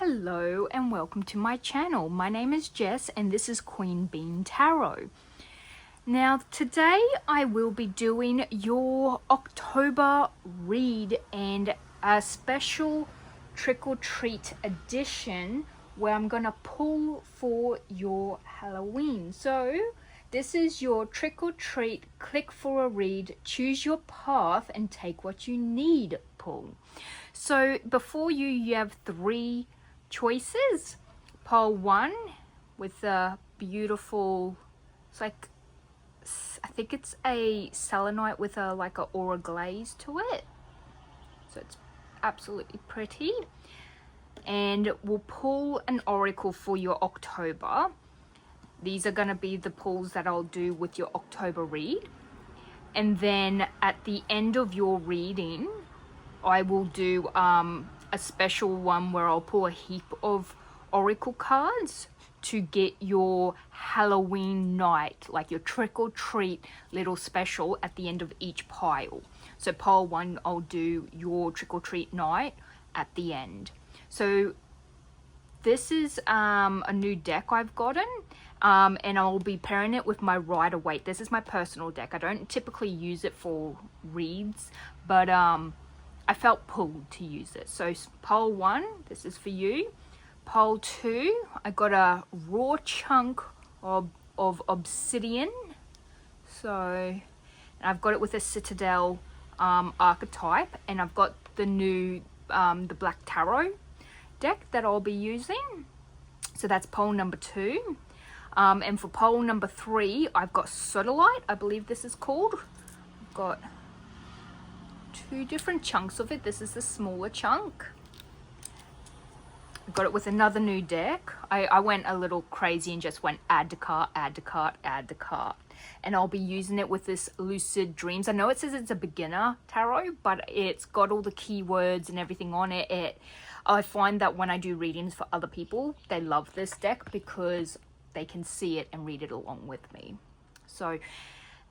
Hello and welcome to my channel. My name is Jess and this is Queen Bean Tarot. Now today I will be doing your October read and a special trick or treat edition where I'm gonna pull for your Halloween. So this is your trick or treat, click for a read, choose your path and take what you need pull. So before you have three choices. Pile 1 with a beautiful, it's like, I think it's a selenite with a like a aura glaze to it. So it's absolutely pretty. And we'll pull an oracle for your October. These are going to be the pulls that I'll do with your October read. And then at the end of your reading, I will do a special one where I'll pull a heap of oracle cards to get your Halloween night, like your trick or treat little special at the end of each pile. So pile 1, I'll do your trick or treat night at the end. So this is a new deck I've gotten, and I'll be pairing it with my Rider-Waite. This is my personal deck. I don't typically use it for reads, but I felt pulled to use it. So pile 1, this is for you. Pile 2, I got a raw chunk of obsidian. So I've got it with a citadel archetype, and I've got the new the black tarot deck that I'll be using. So that's pile number 2. And for pile number 3, I've got sodalite, I believe this is called. I've got 2 different chunks of it. This is the smaller chunk. Got it with another new deck. I went a little crazy and just went add to cart, add to cart, add to cart. And I'll be using it with this Lucid Dreams. I know it says it's a beginner tarot, but it's got all the keywords and everything on it. I find that when I do readings for other people, they love this deck because they can see it and read it along with me. So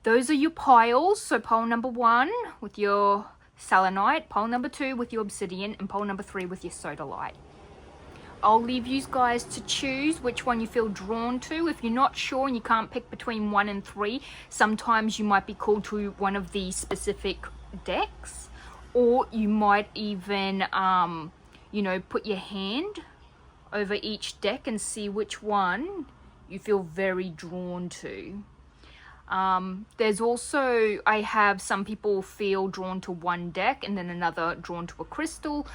those are your piles. So pile number 1 with your selenite, pile number 2 with your obsidian, and pile number 3 with your sodalite. I'll leave you guys to choose which one you feel drawn to. If you're not sure and you can't pick between 1 and 3, sometimes you might be called to one of these specific decks, or you might even you know, put your hand over each deck and see which one you feel very drawn to. There's also, I have some people feel drawn to one deck and then another drawn to a crystal.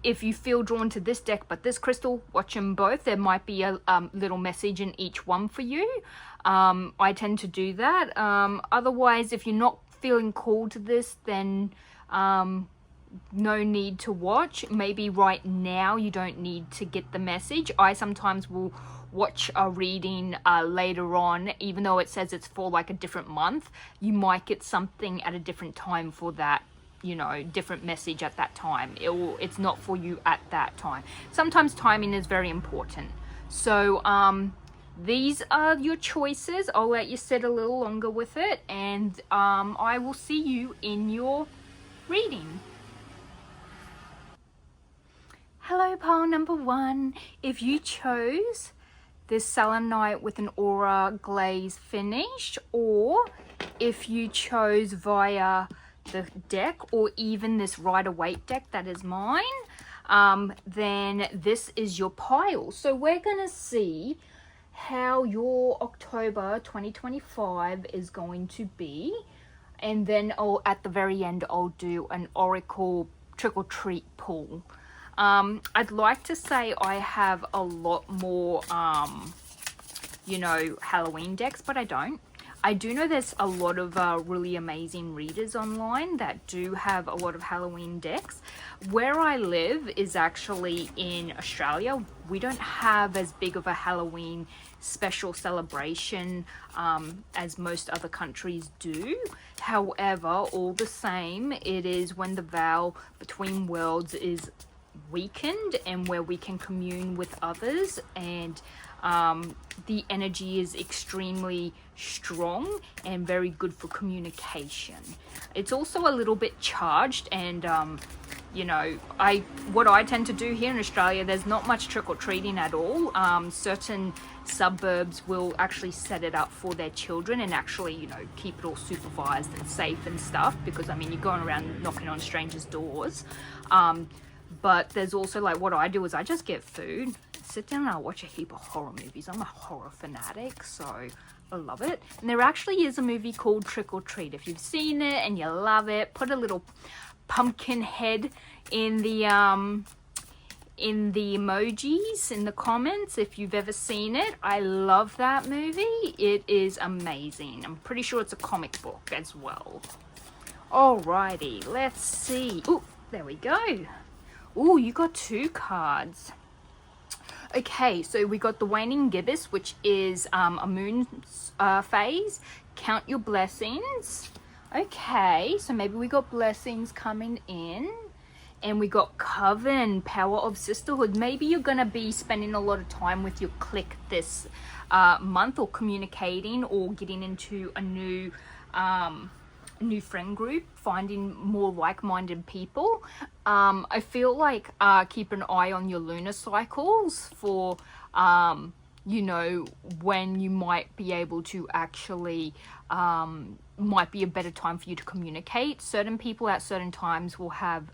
If you feel drawn to this deck but this crystal, watch them both. There might be a little message in each one for you. I tend to do that. Otherwise, if you're not feeling called to this, then no need to watch. Maybe right now you don't need to get the message. I sometimes will watch a reading later on, even though it says it's for like a different month. You might get something at a different time for that, you know, different message at that time. It's not for you at that time. Sometimes timing is very important. So these are your choices. I'll let you sit a little longer with it, and I will see you in your reading. Hello, pile number 1. If you chose this selenite with an aura glaze finish, or if you chose via the deck, or even this Rider-Waite deck that is mine, then this is your pile. So we're gonna see how your October 2025 is going to be, and then at the very end I'll do an oracle trick or treat pull. I'd like to say I have a lot more, you know, Halloween decks, but I don't. I do know there's a lot of really amazing readers online that do have a lot of Halloween decks. Where I live is actually in Australia. We don't have as big of a Halloween special celebration as most other countries do. However, all the same, it is when the veil between worlds is weakened and where we can commune with others, and the energy is extremely strong and very good for communication. It's also a little bit charged, and you know, what I tend to do here in Australia, there's not much trick-or-treating at all. Certain suburbs will actually set it up for their children and actually, you know, keep it all supervised and safe and stuff, because I mean, you're going around knocking on strangers' doors. But there's also, like, what I do is I just get food, sit down, and I watch a heap of horror movies. I'm a horror fanatic, so I love it. And there actually is a movie called Trick or Treat. If you've seen it and you love it, put a little pumpkin head in the emojis in the comments if you've ever seen it. I love that movie. It is amazing. I'm pretty sure it's a comic book as well. Alrighty, let's see. Ooh, there we go. Ooh, you got 2 cards. Okay, so we got the waning gibbous, which is a moon phase. Count your blessings. Okay, so maybe we got blessings coming in. And we got coven, power of sisterhood. Maybe you're going to be spending a lot of time with your clique this month, or communicating, or getting into a new friend group, finding more like-minded people. I feel like keep an eye on your lunar cycles for you know, when you might be able to actually might be a better time for you to communicate. Certain people at certain times will have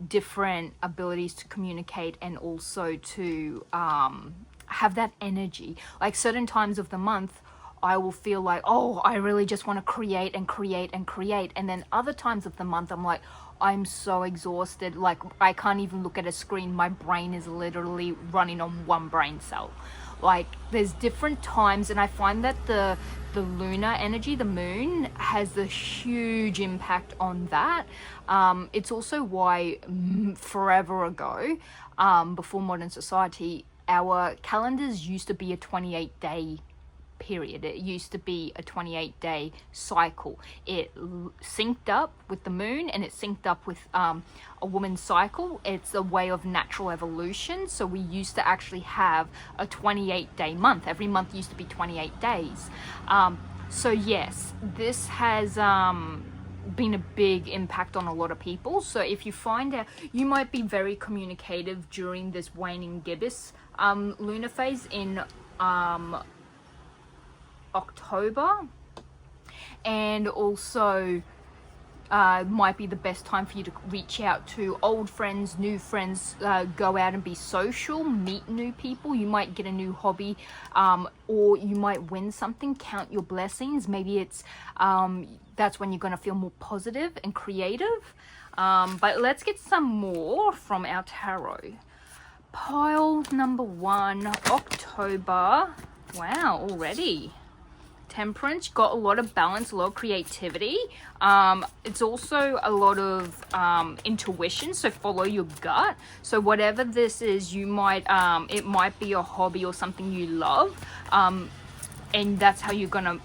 different abilities to communicate, and also to have that energy. Like certain times of the month, I will feel like, oh, I really just want to create and create and create. And then other times of the month, I'm like, I'm so exhausted. Like, I can't even look at a screen. My brain is literally running on one brain cell. Like, there's different times, and I find that the lunar energy, the moon, has a huge impact on that. It's also why forever ago, before modern society, our calendars used to be a 28-day period. It used to be a 28-day cycle. It synced up with the moon, and it synced up with a woman's cycle. It's a way of natural evolution. So we used to actually have a 28-day month. Every month used to be 28 days. So yes, this has been a big impact on a lot of people. So if you find out, you might be very communicative during this waning gibbous lunar phase in October, and also might be the best time for you to reach out to old friends, new friends, go out and be social, meet new people. You might get a new hobby, or you might win something. Count your blessings. Maybe it's that's when you're going to feel more positive and creative. But let's get some more from our tarot. Pile number 1, October. Wow, already. Temperance, got a lot of balance, a lot of creativity. It's also a lot of intuition, so follow your gut. So whatever this is, you might it might be a hobby or something you love, and that's how you're gonna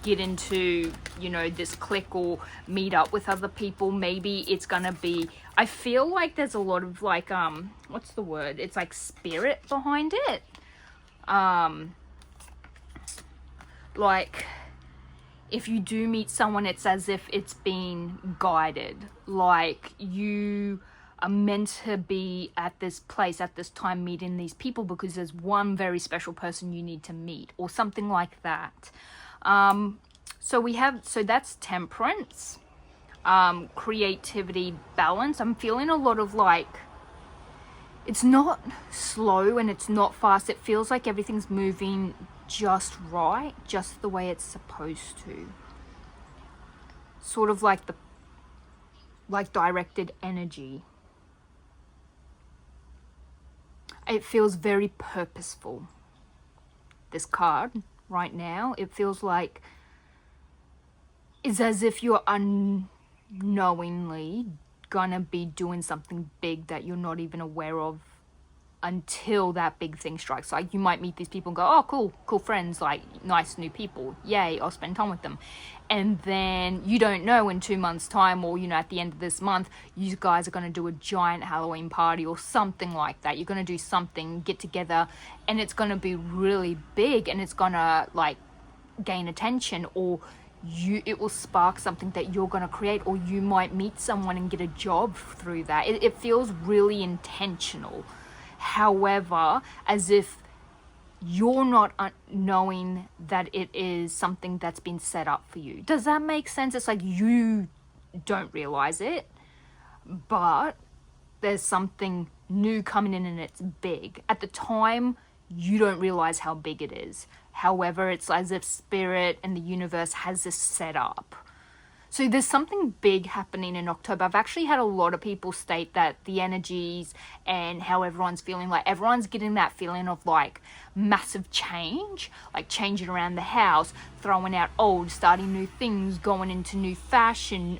get into, you know, this clique or meet up with other people. Maybe it's gonna be, I feel like there's a lot of like what's the word, it's like spirit behind it. Like, if you do meet someone, it's as if it's been guided. Like, you are meant to be at this place at this time meeting these people because there's one very special person you need to meet, or something like that. So that's temperance, creativity, balance. I'm feeling a lot of like, it's not slow and it's not fast. It feels like everything's moving just right, just the way it's supposed to. Sort of like directed energy. It feels very purposeful. This card right now, it feels like it's as if you're unknowingly gonna be doing something big that you're not even aware of until that big thing strikes. Like, you might meet these people and go, oh, cool friends, like nice new people, yay, I'll spend time with them. And then you don't know, in 2 months time, or, you know, at the end of this month, you guys are going to do a giant Halloween party or something like that. You're going to do something, get together, and it's going to be really big, and it's going to like gain attention, or it will spark something that you're going to create, or you might meet someone and get a job through that. It feels really intentional. However, as if you're not knowing that it is something that's been set up for you. Does that make sense? It's like you don't realize it, but there's something new coming in and it's big. At the time, you don't realize how big it is. However, it's as if spirit and the universe has this set up. So there's something big happening in October. I've actually had a lot of people state that the energies and how everyone's feeling, like everyone's getting that feeling of like massive change, like changing around the house, throwing out old, starting new things, going into new fashion,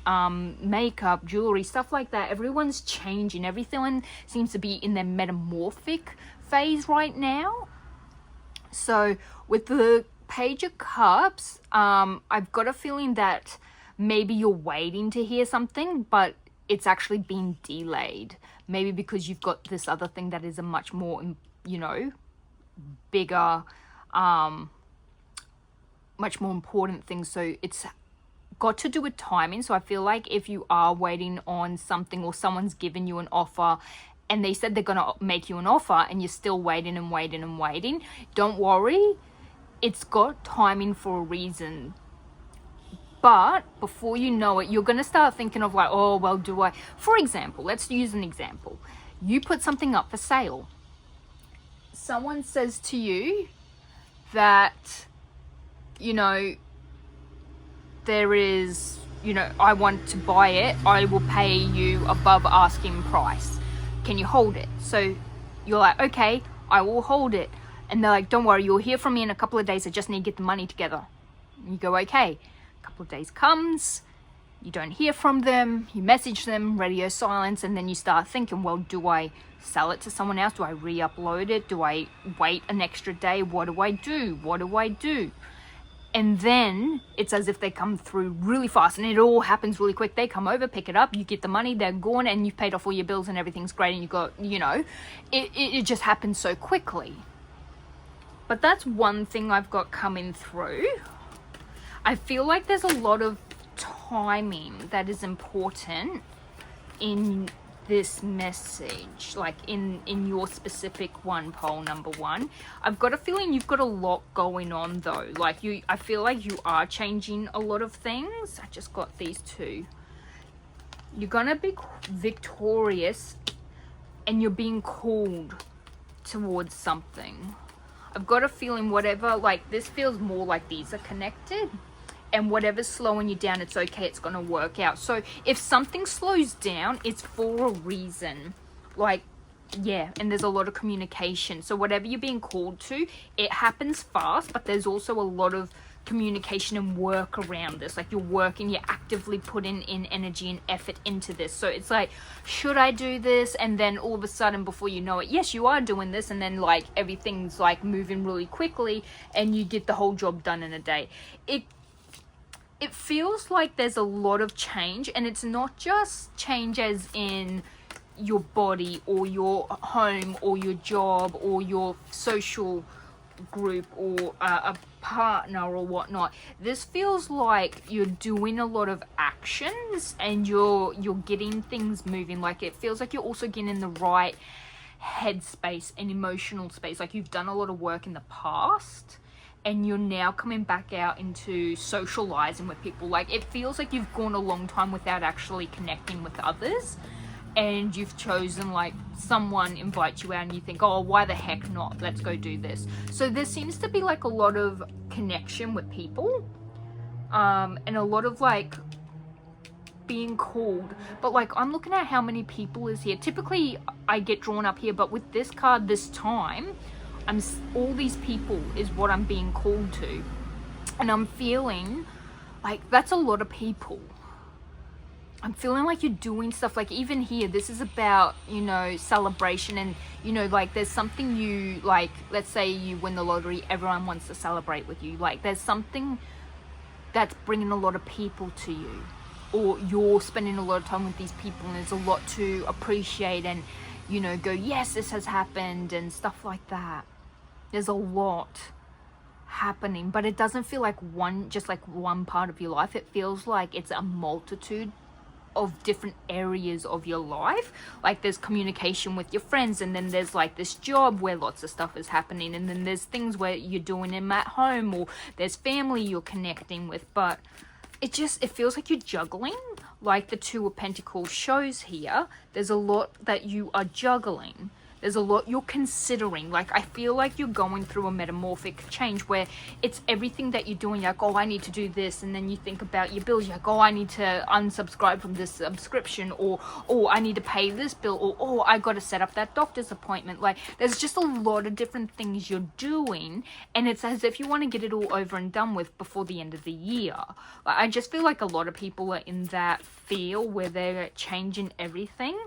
makeup, jewelry, stuff like that. Everyone's changing. Everything seems to be in their metamorphic phase right now. So with the Page of Cups, I've got a feeling that maybe you're waiting to hear something, but it's actually been delayed. Maybe because you've got this other thing that is a much more, you know, bigger, much more important thing. So it's got to do with timing. So I feel like if you are waiting on something, or someone's given you an offer and they said they're going to make you an offer and you're still waiting and waiting and waiting, don't worry. It's got timing for a reason. But before you know it, you're going to start thinking of like, oh, well, do I? For example, let's use an example. You put something up for sale. Someone says to you that, you know, there is, you know, I want to buy it. I will pay you above asking price. Can you hold it? So you're like, okay, I will hold it. And they're like, don't worry, you'll hear from me in a couple of days. I just need to get the money together. And you go, okay. Couple of days comes, you don't hear from them, you message them, radio silence, and then you start thinking, well, do I sell it to someone else? Do I re-upload it? Do I wait an extra day? What do I do? What do I do? And then it's as if they come through really fast and it all happens really quick. They come over, pick it up, you get the money, they're gone, and you've paid off all your bills and everything's great, and you got, you know, it just happens so quickly. But that's one thing I've got coming through. I feel like there's a lot of timing that is important in this message, like in your specific one, pole number one. I've got a feeling you've got a lot going on though. Like I feel like you are changing a lot of things. I just got these two. You're gonna be victorious and you're being called towards something. I've got a feeling whatever, like this feels more like these are connected. And whatever's slowing you down, it's okay, it's going to work out. So if something slows down, it's for a reason. Like, yeah, and there's a lot of communication. So whatever you're being called to, it happens fast, but there's also a lot of communication and work around this. Like you're working, you're actively putting in energy and effort into this. So it's like, should I do this? And then all of a sudden, before you know it, yes, you are doing this. And then like everything's like moving really quickly and you get the whole job done in a day. It feels like there's a lot of change, and it's not just change as in your body or your home or your job or your social group or a partner or whatnot. This feels like you're doing a lot of actions and you're getting things moving. Like it feels like you're also getting in the right headspace and emotional space. Like you've done a lot of work in the past and you're now coming back out into socializing with people. Like it feels like you've gone a long time without actually connecting with others, and you've chosen, like, someone invites you out and you think, oh, why the heck not, let's go do this. So there seems to be like a lot of connection with people, and a lot of like being called. But like I'm looking at how many people is here. Typically I get drawn up here, but with this card this time, all these people is what I'm being called to, and I'm feeling like that's a lot of people. I'm feeling like you're doing stuff, like even here, this is about, you know, celebration, and, you know, like there's something you, like, let's say you win the lottery, everyone wants to celebrate with you. Like there's something that's bringing a lot of people to you, or you're spending a lot of time with these people and there's a lot to appreciate and, you know, go, yes, this has happened and stuff like that. There's a lot happening, but it doesn't feel like just like one part of your life. It feels like it's a multitude of different areas of your life. Like there's communication with your friends, and then there's like this job where lots of stuff is happening, and then there's things where you're doing them at home, or there's family you're connecting with. But it feels like you're juggling, like the Two of Pentacles shows here. There's a lot that you are juggling. There's a lot you're considering. Like, I feel like you're going through a metamorphic change where it's everything that you're doing. You're like, oh, I need to do this. And then you think about your bills. You're like, oh, I need to unsubscribe from this subscription. Or, oh, I need to pay this bill. Or, oh, I got to set up that doctor's appointment. Like, there's just a lot of different things you're doing. And it's as if you want to get it all over and done with before the end of the year. Like, I just feel like a lot of people are in that feel where they're changing everything.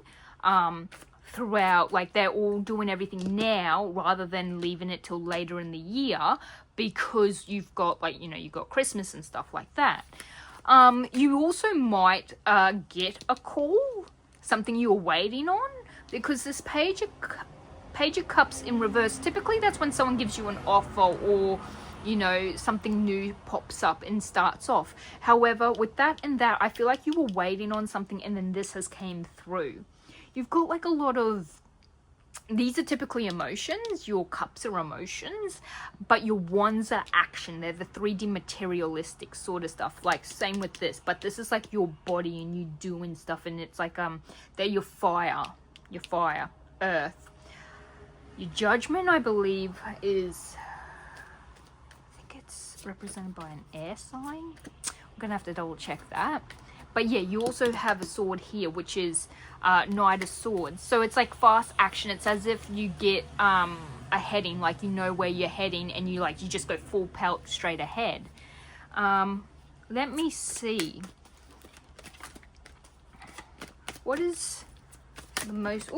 Throughout, like they're all doing everything now rather than leaving it till later in the year, because you've got, like, you know, you've got Christmas and stuff like that. You also might get a call, something you're waiting on, because this Page of Cups in reverse, typically that's when someone gives you an offer, or, you know, something new pops up and starts off. However, with that and that, I feel like you were waiting on something and then this has came through. You've got like a lot of, these are typically emotions. Your cups are emotions, but your wands are action. They're the 3D materialistic sort of stuff. Like same with this, but this is like your body and you doing stuff, and it's like they're your fire, earth. Your Judgment, I believe, is, I think it's represented by an air sign. I'm gonna have to double check that. But yeah, you also have a sword here, which is Knight of Swords. So it's like fast action. It's as if you get a heading, like you know where you're heading, and you just go full pelt straight ahead. Let me see. What is the most,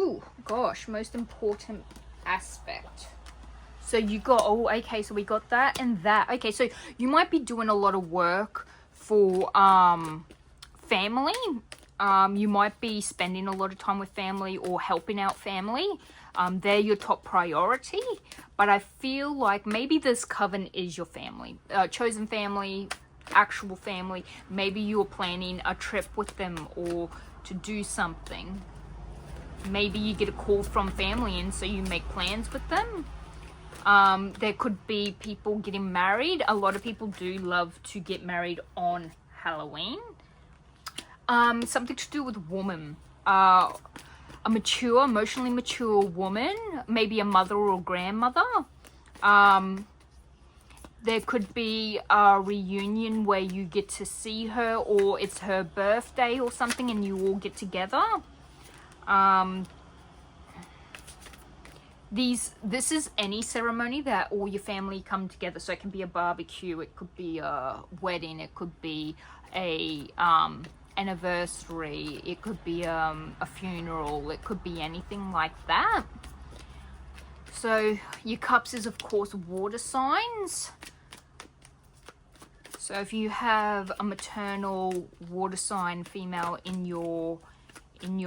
most important aspect? So you got, okay, so we got that and that. Okay, so you might be doing a lot of work for family. You might be spending a lot of time with family or helping out family. They're your top priority. But I feel like maybe this coven is your family, chosen family, actual family. Maybe you're planning a trip with them or to do something. Maybe you get a call from family and so you make plans with them. There could be people getting married. A lot of people do love to get married on Halloween. Something to do with woman, a mature, emotionally mature woman, maybe a mother or grandmother. There could be a reunion where you get to see her, or it's her birthday or something and you all get together. This is any ceremony that all your family come together. So it can be a barbecue, it could be a wedding, it could be a anniversary, it could be a funeral, it could be anything like that. So your cups is of course water signs. So if you have a maternal water sign female in your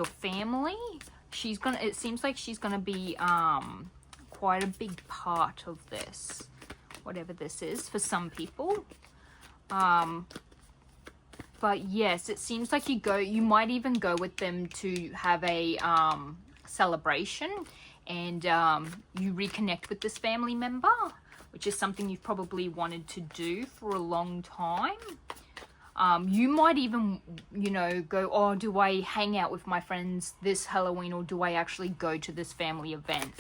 family, it seems like she's gonna be quite a big part of this, whatever this is for some people. But yes, it seems like you might even go with them to have a celebration, and you reconnect with this family member, which is something you've probably wanted to do for a long time. You might even, go, oh, do I hang out with my friends this Halloween, or do I actually go to this family event?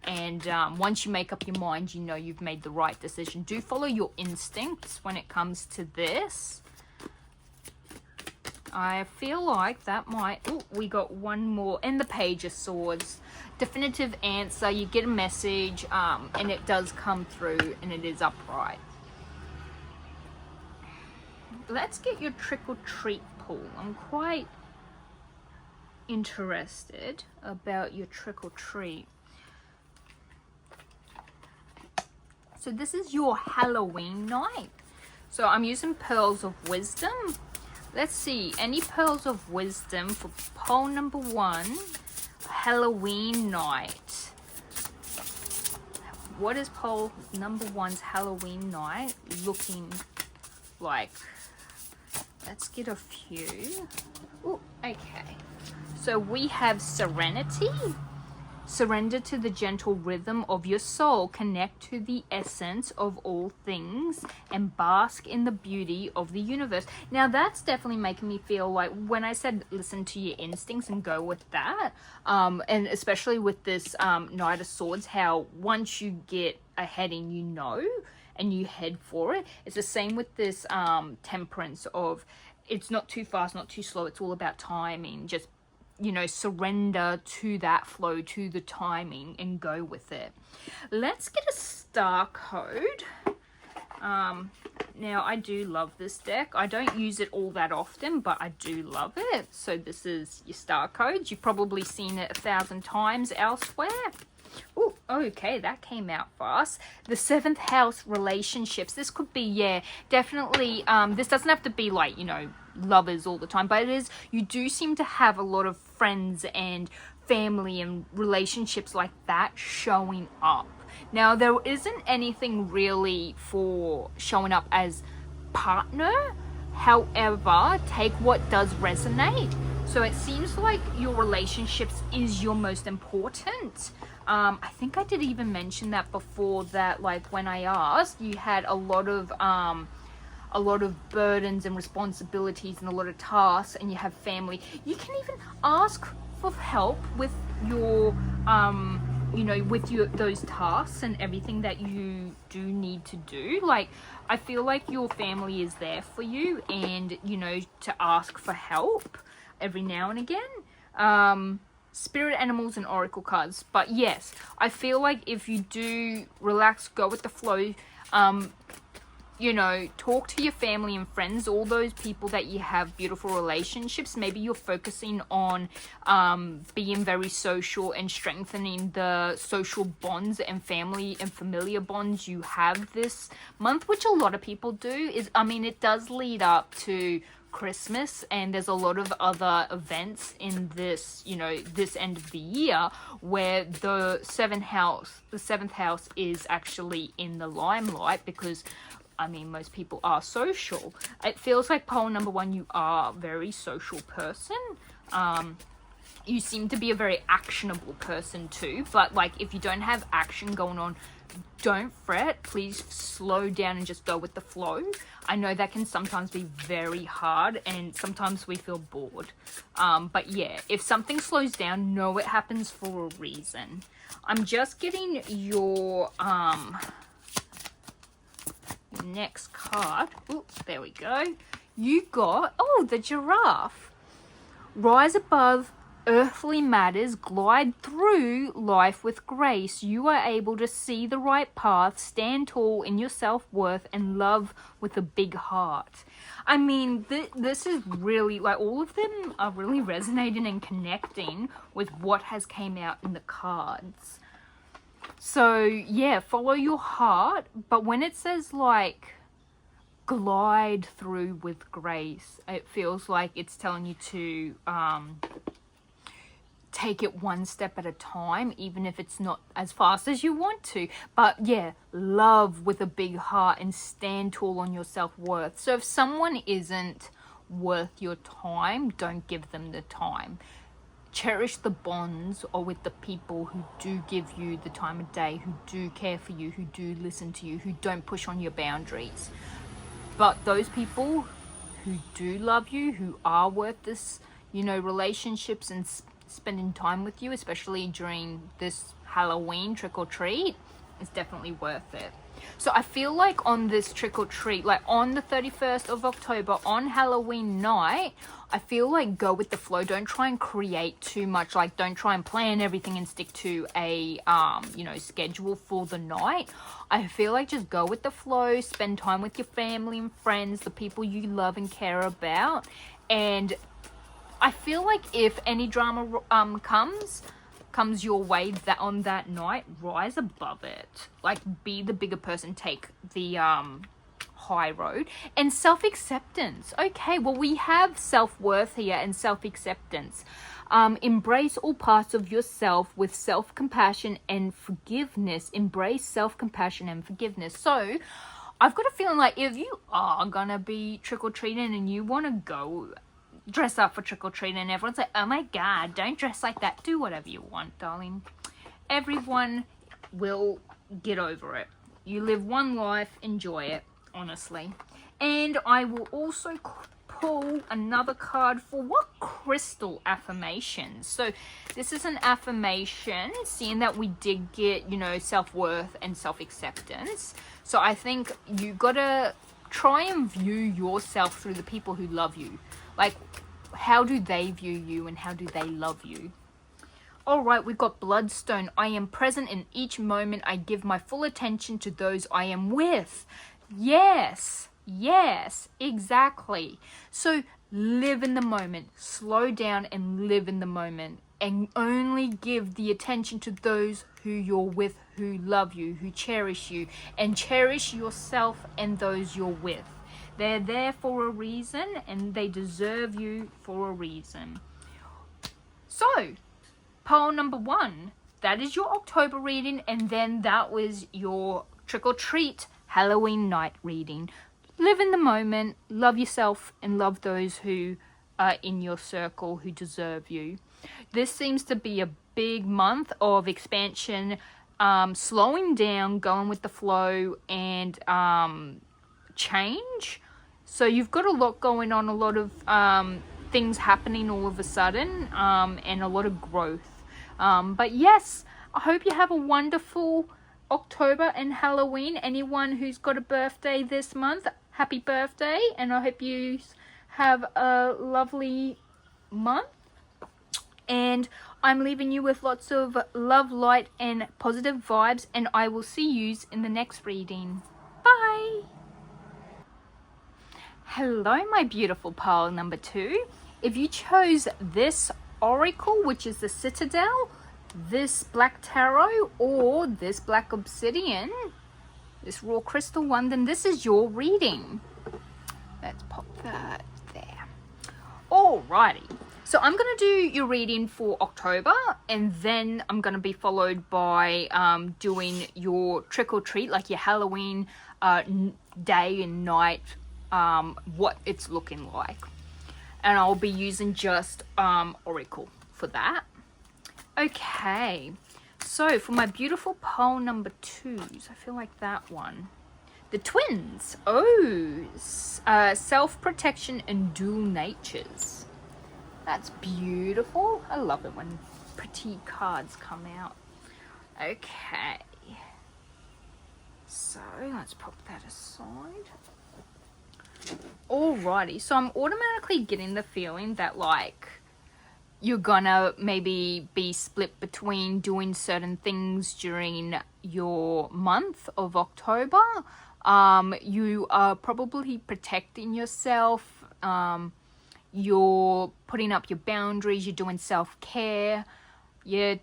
And once you make up your mind, you've made the right decision. Do follow your instincts when it comes to this. I feel like that might... Oh, we got one more. And the Page of Swords. Definitive answer. You get a message, and it does come through, and it is upright. Let's get your trick or treat pull. I'm quite interested about your trick or treat. So this is your Halloween night. So I'm using Pearls of Wisdom. Let's see, any Pearls of Wisdom for poll number 1, Halloween night. what is poll number 1's Halloween night looking like? Let's get a few. Ooh, okay. So we have serenity. Surrender to the gentle rhythm of your soul. Connect to the essence of all things and bask in the beauty of the universe. Now that's definitely making me feel like when I said listen to your instincts and go with that, and especially with this Knight of Swords, how once you get a heading, you know, and you head for it. It's the same with this Temperance of it's not too fast, not too slow. It's all about timing. Just, you know, surrender to that flow, to the timing, and go with it. Let's get a star code. Now, I do love this deck. I don't use it all that often, but I do love it. So this is your star codes. You've probably seen it 1,000 times elsewhere. Oh, okay, that came out fast. The 7th house, relationships. This could be, yeah, definitely, this doesn't have to be like, you know, lovers all the time, but it is, you do seem to have a lot of friends and family and relationships like that showing up. Now, there isn't anything really for showing up as partner. However, take what does resonate. So it seems like your relationships is your most important. I think I did even mention that before, that like when I asked, you had a lot of burdens and responsibilities and a lot of tasks, and you have family. You can even ask for help with your you know, with your those tasks and everything that you do need to do. Like, I feel like your family is there for you, and you know, to ask for help every now and again. Spirit animals and oracle cards. But yes, I feel like if you do relax, go with the flow, you know, talk to your family and friends, all those people that you have beautiful relationships. Maybe you're focusing on being very social and strengthening the social bonds and family and familiar bonds you have this month, which a lot of people do. Is, I mean, it does lead up to Christmas, and there's a lot of other events in this, you know, this end of the year where the seventh house is actually in the limelight, because I mean, most people are social. It feels like poll number 1, you are a very social person. You seem to be a very actionable person too, but like if you don't have action going on, don't fret. Please slow down and just go with the flow. I know that can sometimes be very hard, and sometimes we feel bored. But yeah, if something slows down, know it happens for a reason. I'm just getting your next card. Ooh, there we go. You got, oh, the giraffe. Rise above earthly matters, glide through life with grace. You are able to see the right path, stand tall in your self-worth, and love with a big heart. I mean, this is really, like, all of them are really resonating and connecting with what has came out in the cards. So, yeah, follow your heart. But when it says, like, glide through with grace, it feels like it's telling you to take it one step at a time, even if it's not as fast as you want to. But yeah, love with a big heart and stand tall on your self-worth. So if someone isn't worth your time, don't give them the time. Cherish the bonds, or with the people who do give you the time of day, who do care for you, who do listen to you, who don't push on your boundaries. But those people who do love you, who are worth this, you know, relationships and spending time with you, especially during this Halloween trick-or-treat, is definitely worth it. So I feel like on this trick-or-treat, like on the 31st of October, on Halloween night, I feel like go with the flow. Don't try and create too much. Like, don't try and plan everything and stick to a, you know, schedule for the night. I feel like just go with the flow, spend time with your family and friends, the people you love and care about. And I feel like if any drama comes your way that on that night, rise above it. Like, be the bigger person, take the high road. And self-acceptance. Okay, well, we have self-worth here and self-acceptance. Embrace all parts of yourself with self-compassion and forgiveness. Embrace self-compassion and forgiveness. So I've got a feeling like if you are gonna be trick-or-treating and you want to go dress up for trick-or-treating and everyone's like, oh my god, don't dress like that, do whatever you want, darling. Everyone will get over it. You live one life, enjoy it, honestly. And I will also pull another card for what crystal affirmations. So this is an affirmation, seeing that we did get, you know, self-worth and self-acceptance. So I think you gotta try and view yourself through the people who love you. Like, how do they view you and how do they love you? All right, we've got Bloodstone. I am present in each moment. I give my full attention to those I am with. Yes, yes, exactly. So live in the moment. Slow down and live in the moment. And only give the attention to those who you're with, who love you, who cherish you. And cherish yourself and those you're with. They're there for a reason and they deserve you for a reason. So, pile number 1, that is your October reading, and then that was your trick-or-treat Halloween night reading. Live in the moment, love yourself, and love those who are in your circle who deserve you. This seems to be a big month of expansion, slowing down, going with the flow, and change. So you've got a lot going on, a lot of things happening all of a sudden, and a lot of growth. But yes, I hope you have a wonderful October and Halloween. Anyone who's got a birthday this month, happy birthday, and I hope you have a lovely month. And I'm leaving you with lots of love, light, and positive vibes, and I will see you in the next reading. Bye! Hello, my beautiful pile number 2. If you chose this Oracle, which is the Citadel, this Black Tarot, or this Black Obsidian, this Raw Crystal one, then this is your reading. Let's pop that there. Alrighty. So I'm going to do your reading for October, and then I'm going to be followed by doing your trick-or-treat, like your Halloween day and night, what it's looking like. And I'll be using just Oracle for that. Okay, so for my beautiful pile number 2s, I feel like that one. The twins. Oh, self-protection and dual natures. That's beautiful. I love it when pretty cards come out. Okay. So let's pop that aside. Alrighty, so I'm automatically getting the feeling that like you're gonna maybe be split between doing certain things during your month of October. You are probably protecting yourself. You're putting up your boundaries. You're doing self-care. You're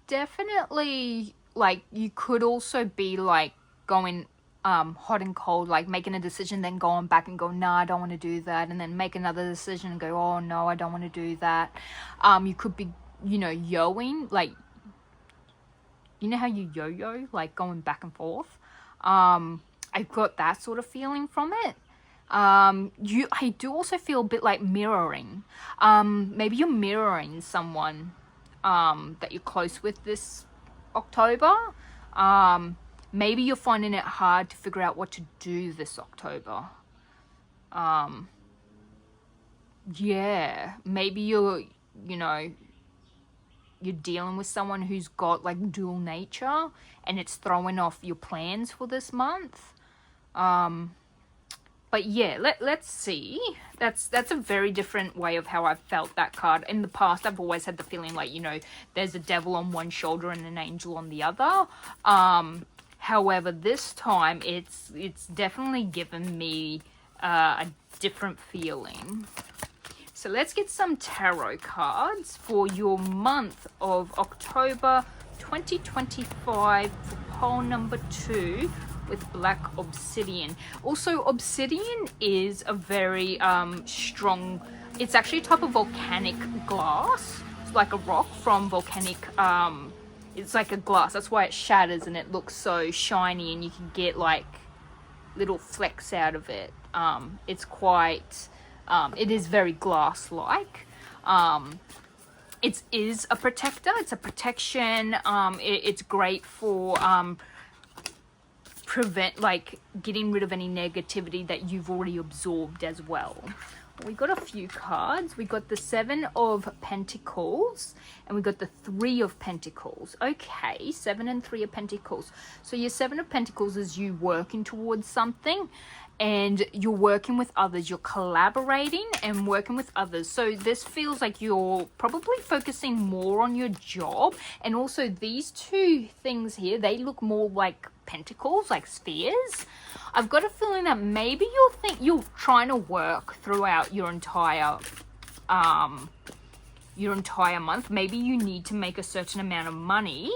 definitely like, you could also be like going hot and cold, like making a decision, then going back and go, nah, I don't want to do that, and then make another decision and go, oh no, I don't want to do that. You could be, you know, yo-ing, like, you know how you yo-yo, like going back and forth. I got that sort of feeling from it. I do also feel a bit like mirroring. Maybe you're mirroring someone that you're close with this October. Maybe you're finding it hard to figure out what to do this October. Yeah, maybe you're dealing with someone who's got like dual nature and it's throwing off your plans for this month. But yeah, let's see. That's a very different way of how I've felt that card. In the past, I've always had the feeling like, you know, there's a devil on one shoulder and an angel on the other. However, this time it's definitely given me a different feeling. So let's get some tarot cards for your month of October 2025 for pile number 2 with Black Obsidian. Also, Obsidian is a very strong, it's actually a type of volcanic glass. It's like a rock from volcanic, it's like a glass. That's why it shatters and it looks so shiny, and you can get like little flecks out of it. It's quite, it is very glass-like. It is a protector. It's a protection. It's great for getting rid of any negativity that you've already absorbed as well. We got a few cards. We got the 7 of Pentacles and we got the 3 of Pentacles. Okay, 7 and 3 of Pentacles. So your 7 of Pentacles is you working towards something and you're working with others. You're collaborating and working with others. So this feels like you're probably focusing more on your job. And also these two things here, they look more like pentacles, like spheres. I've got a feeling that maybe you're trying to work throughout your entire month. Maybe you need to make a certain amount of money.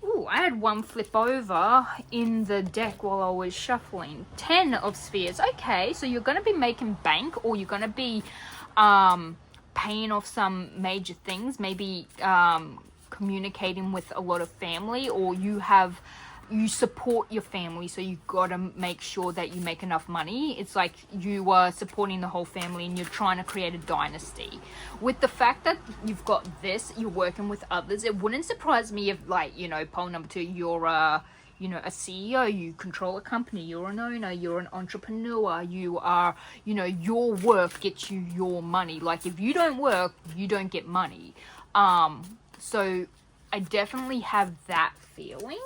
Ooh, I had one flip over in the deck while I was shuffling. 10 of spheres. Okay, so you're going to be making bank, or you're going to be paying off some major things, maybe communicating with a lot of family, or you support your family, so you gotta make sure that you make enough money. It's like you are supporting the whole family and you're trying to create a dynasty. With the fact that you've got this, you're working with others, it wouldn't surprise me if, like, you know, pole number 2, you're a CEO, you control a company, you're an owner, you're an entrepreneur, you are, you know, your work gets you your money. Like, if you don't work, you don't get money. So I definitely have that feeling.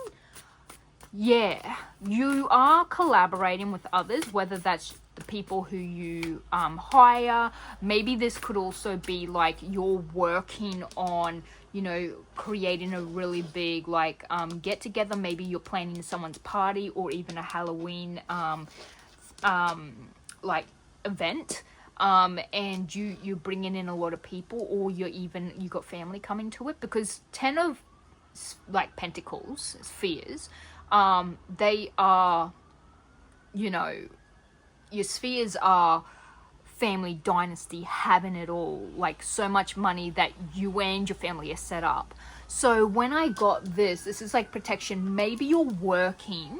Yeah, you are collaborating with others, whether that's the people who you hire. Maybe this could also be like you're working on, you know, creating a really big like get together. Maybe you're planning someone's party or even a Halloween like event. And you're bringing in a lot of people, or you got family coming to it, because 10 of like pentacles, spheres, they are, you know, your spheres are family, dynasty, having it all, like so much money that you and your family are set up. So when I got this is like protection. Maybe you're working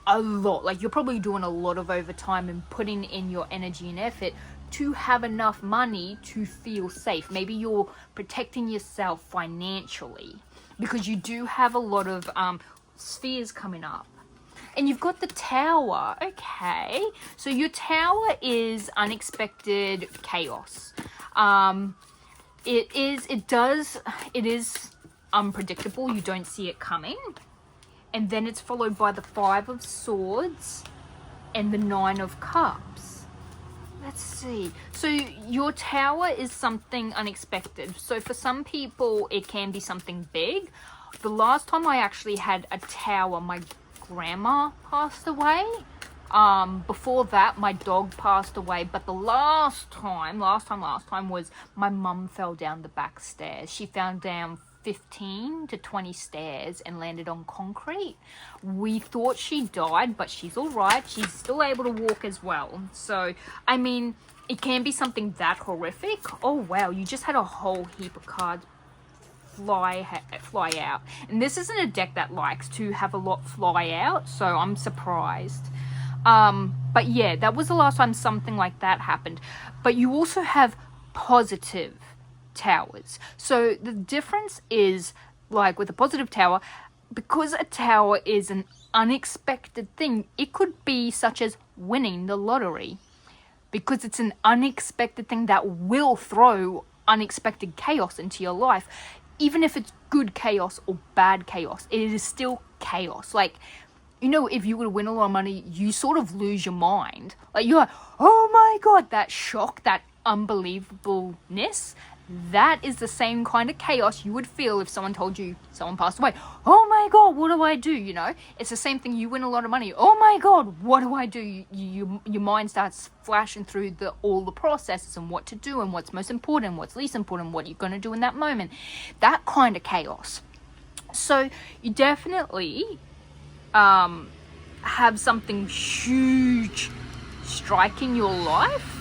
a lot, like you're probably doing a lot of overtime and putting in your energy and effort to have enough money to feel safe. Maybe you're protecting yourself financially because you do have a lot of spheres coming up. And you've got the Tower. Okay, so your Tower is unexpected chaos. It is unpredictable. You don't see it coming. And then it's followed by the 5 of Swords and the 9 of Cups. Let's see. So your Tower is something unexpected. So for some people, it can be something big. The last time I actually had a Tower, my grandma passed away. Before that, my dog passed away. But the last time was my mum fell down the back stairs. She fell down 15 to 20 stairs and landed on concrete. We thought she died, but she's all right. She's still able to walk as well. So, I mean, it can be something that horrific. Oh, wow. You just had a whole heap of cards fly out. And this isn't a deck that likes to have a lot fly out, so I'm surprised. But yeah, that was the last time something like that happened. But you also have positive towers. So the difference is, like with a positive tower, because a tower is an unexpected thing, it could be such as winning the lottery, because it's an unexpected thing that will throw unexpected chaos into your life. Even if it's good chaos or bad chaos, it is still chaos. Like, you know, if you were to win a lot of money, you sort of lose your mind. Like, you're like, oh my God, that shock, that unbelievableness, that is the same kind of chaos you would feel if someone told you someone passed away. Oh my God, what do I do? You know, it's the same thing. You win a lot of money. Oh my God, what do I do? Your mind starts flashing through all the processes and what to do and what's most important, what's least important, what you're going to do in that moment. That kind of chaos. So you definitely have something huge striking your life.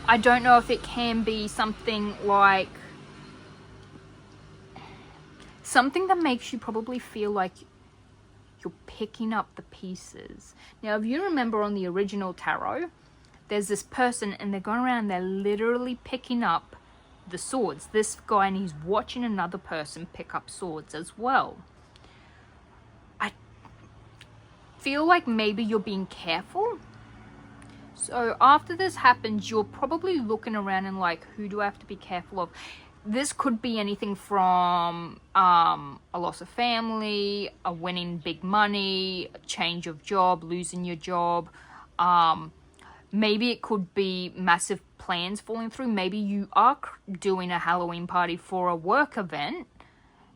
I don't know if it can be something like something that makes you probably feel like you're picking up the pieces. Now, if you remember on the original tarot, there's this person and they're going around and they're literally picking up the swords. This guy, and he's watching another person pick up swords as well. I feel like maybe you're being careful. So after this happens, you're probably looking around and like, who do I have to be careful of? This could be anything from a loss of family, a winning big money, a change of job, losing your job. Maybe it could be massive plans falling through. Maybe you are doing a Halloween party for a work event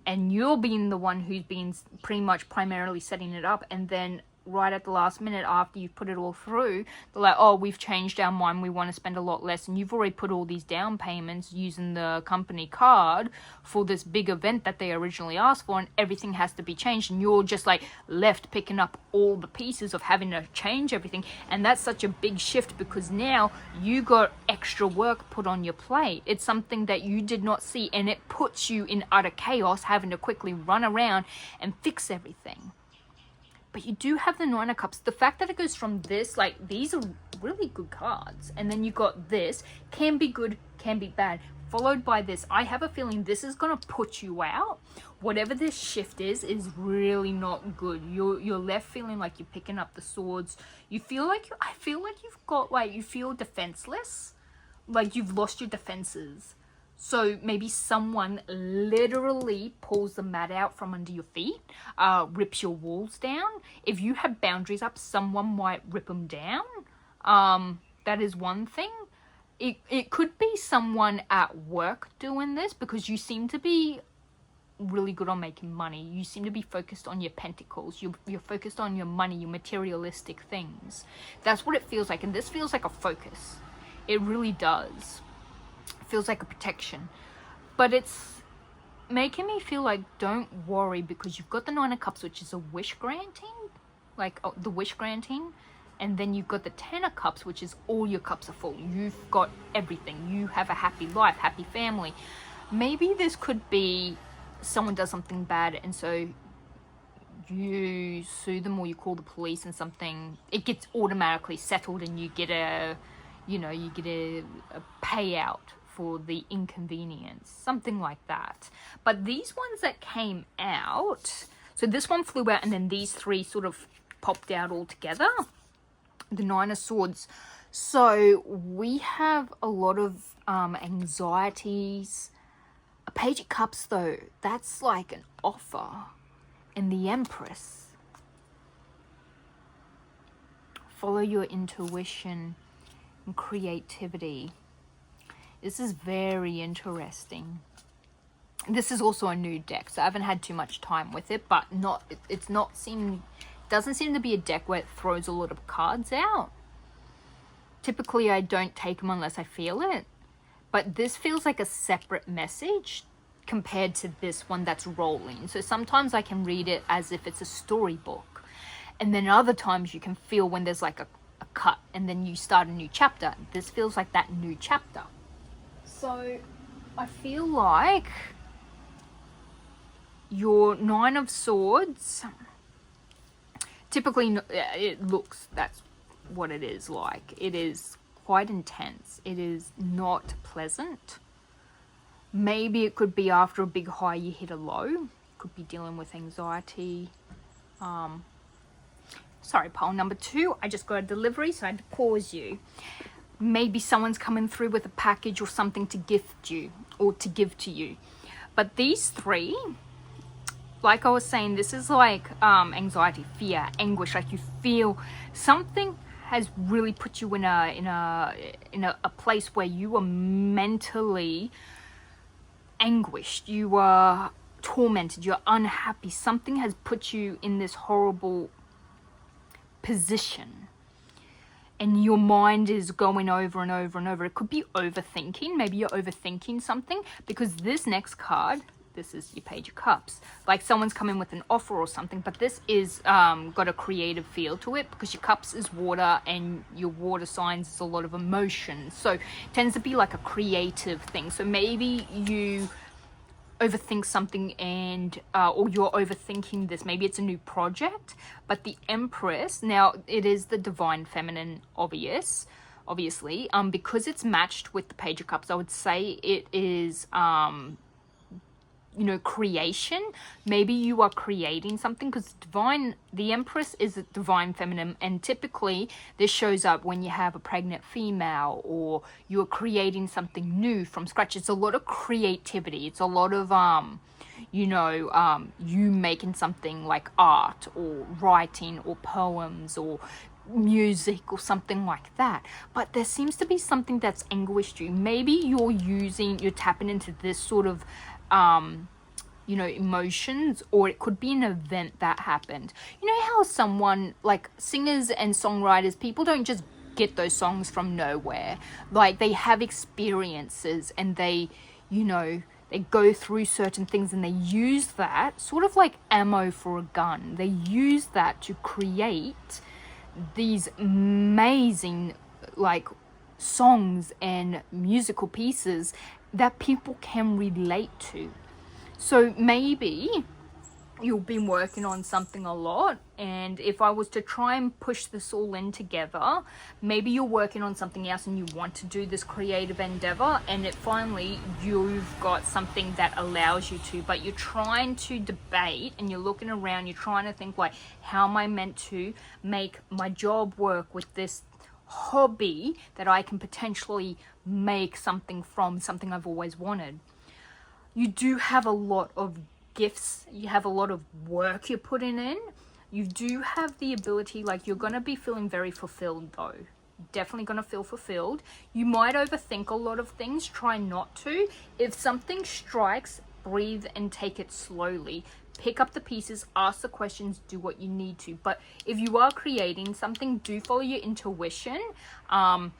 and you're being the one who's been pretty much primarily setting it up, and then right at the last minute after you've put it all through, they're like, oh, we've changed our mind, we want to spend a lot less, and you've already put all these down payments using the company card for this big event that they originally asked for, and everything has to be changed, and you're just like left picking up all the pieces of having to change everything. And that's such a big shift because now you got extra work put on your plate. It's something that you did not see, and it puts you in utter chaos, having to quickly run around and fix everything. But you do have the Nine of Cups. The fact that it goes from this, like, these are really good cards. And then you got this, can be good, can be bad. Followed by this. I have a feeling this is going to put you out. Whatever this shift is really not good. You're left feeling like you're picking up the swords. You feel like, I feel like you've got, like, you feel defenseless. Like you've lost your defenses. So maybe someone literally pulls the mat out from under your feet, rips your walls down. If you have boundaries up, someone might rip them down. That is one thing. It could be someone at work doing this because you seem to be really good on making money. You seem to be focused on your pentacles. You're focused on your money, your materialistic things. That's what it feels like. And this feels like a focus. It really does. Feels like a protection, but it's making me feel like don't worry, because you've got the Nine of Cups, which is a wish granting, like the wish granting, and then you've got the Ten of Cups, which is all your cups are full. You've got everything. You have a happy life, happy family. Maybe this could be someone does something bad, and so you sue them or you call the police, and something, it gets automatically settled, and you get a payout for the inconvenience, something like that. But these ones that came out, so this one flew out and then these three sort of popped out all together, the Nine of Swords. So we have a lot of anxieties. A Page of Cups though, that's like an offer. And the Empress, follow your intuition and creativity. This is very interesting. This is also a new deck, so I haven't had too much time with it, but doesn't seem to be a deck where it throws a lot of cards out. Typically, I don't take them unless I feel it, but this feels like a separate message compared to this one that's rolling. So sometimes I can read it as if it's a storybook, and then other times you can feel when there's like a cut and then you start a new chapter. This feels like that new chapter. So I feel like your Nine of Swords, typically that's what it is like. It is quite intense. It is not pleasant. Maybe it could be after a big high you hit a low. Could be dealing with anxiety. Sorry, pile number 2, I just got a delivery, so I had to pause you. Maybe someone's coming through with a package or something to gift you or to give to you. But these three, like I was saying, this is like anxiety, fear, anguish. Like you feel something has really put you in a place where you are mentally anguished. You are tormented. You're unhappy. Something has put you in this horrible position. And your mind is going over and over and over. It could be overthinking. Maybe you're overthinking something, because this next card, this is your Page of Cups. Like someone's coming with an offer or something, but this is got a creative feel to it, because your cups is water and your water signs is a lot of emotion. So it tends to be like a creative thing. So maybe you overthink something and or you're overthinking this. Maybe it's a new project, but the Empress, now it is the divine feminine, obviously, because it's matched with the Page of Cups. I would say it is you know, creation. Maybe you are creating something, because the Empress is a divine feminine, and typically this shows up when you have a pregnant female or you're creating something new from scratch. It's a lot of creativity. It's a lot of you know, you making something like art or writing or poems or music or something like that. But there seems to be something that's anguished you. Maybe you're tapping into this sort of you know, emotions, or it could be an event that happened. You know how someone, like singers and songwriters, people don't just get those songs from nowhere. Like, they have experiences and they, you know, they go through certain things and they use that sort of like ammo for a gun. They use that to create these amazing like songs and musical pieces that people can relate to. So maybe you've been working on something a lot, and if I was to try and push this all in together, maybe you're working on something else and you want to do this creative endeavor, and it finally you've got something that allows you to, but you're trying to debate and you're looking around, you're trying to think like, how am I meant to make my job work with this hobby that I can potentially make something from, something I've always wanted. You do have a lot of gifts, you have a lot of work you're putting in. You do have the ability, like, you're going to be feeling very fulfilled though. Definitely going to feel fulfilled. You might overthink a lot of things. Try not to. If something strikes, breathe and take it slowly. Pick up the pieces, ask the questions, do what you need to. But if you are creating something, do follow your intuition, and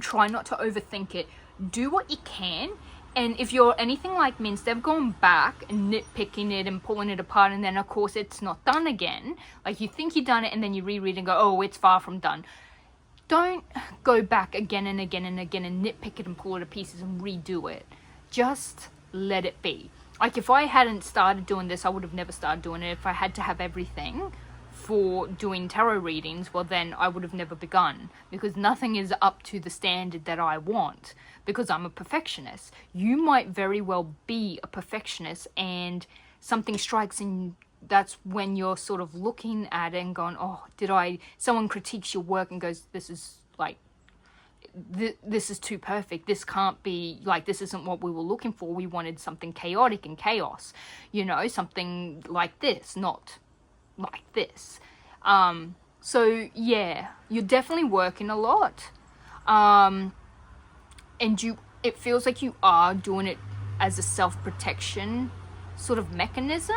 try not to overthink it. Do what you can. And if you're anything like me, instead of going back and nitpicking it and pulling it apart, and then of course it's not done again, like you think you've done it and then you reread and go, oh, it's far from done. Don't go back again and again and again and nitpick it and pull it to pieces and redo it. Just let it be. Like, if I hadn't started doing this, I would have never started doing it. If I had to have everything for doing tarot readings, well then I would have never begun, because nothing is up to the standard that I want, because I'm a perfectionist. You might very well be a perfectionist and something strikes, and that's when you're sort of looking at it and going, oh, someone critiques your work and goes, this is like, this is too perfect, this can't be, like, this isn't what we were looking for, we wanted something chaotic and chaos, you know, something like this, not like this. So yeah, you're definitely working a lot, and it feels like you are doing it as a self-protection sort of mechanism,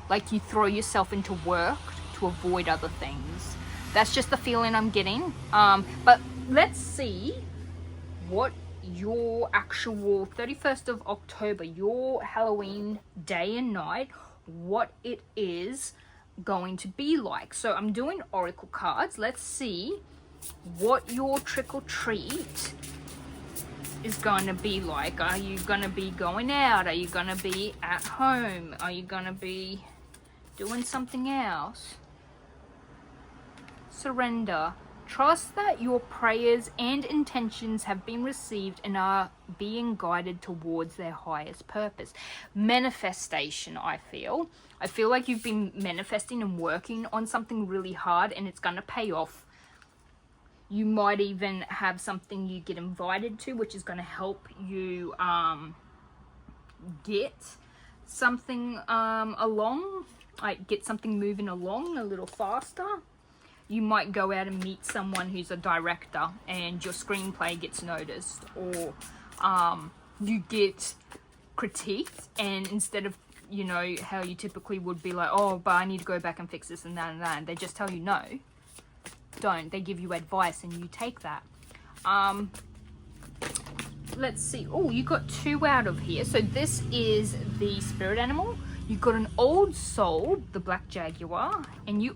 like you throw yourself into work to avoid other things. That's just the feeling I'm getting. But let's see what your actual 31st of October, your Halloween day and night, what it is going to be like. So I'm doing oracle cards. Let's see what your trick or treat is going to be like. Are you going to be going out? Are you going to be at home? Are you going to be doing something else? Surrender. Trust that your prayers and intentions have been received and are being guided towards their highest purpose. Manifestation, I feel like you've been manifesting and working on something really hard, and it's going to pay off. You might even have something you get invited to, which is going to help you get something along, like get something moving along a little faster. You might go out and meet someone who's a director and your screenplay gets noticed, or you get critiqued, and instead of, you know, how you typically would be like, oh, but I need to go back and fix this and that and that, and they just tell you no, don't. They give you advice and you take that. Let's see. Oh, you got 2 out of here. So this is the spirit animal. You got an old soul, the black jaguar, and you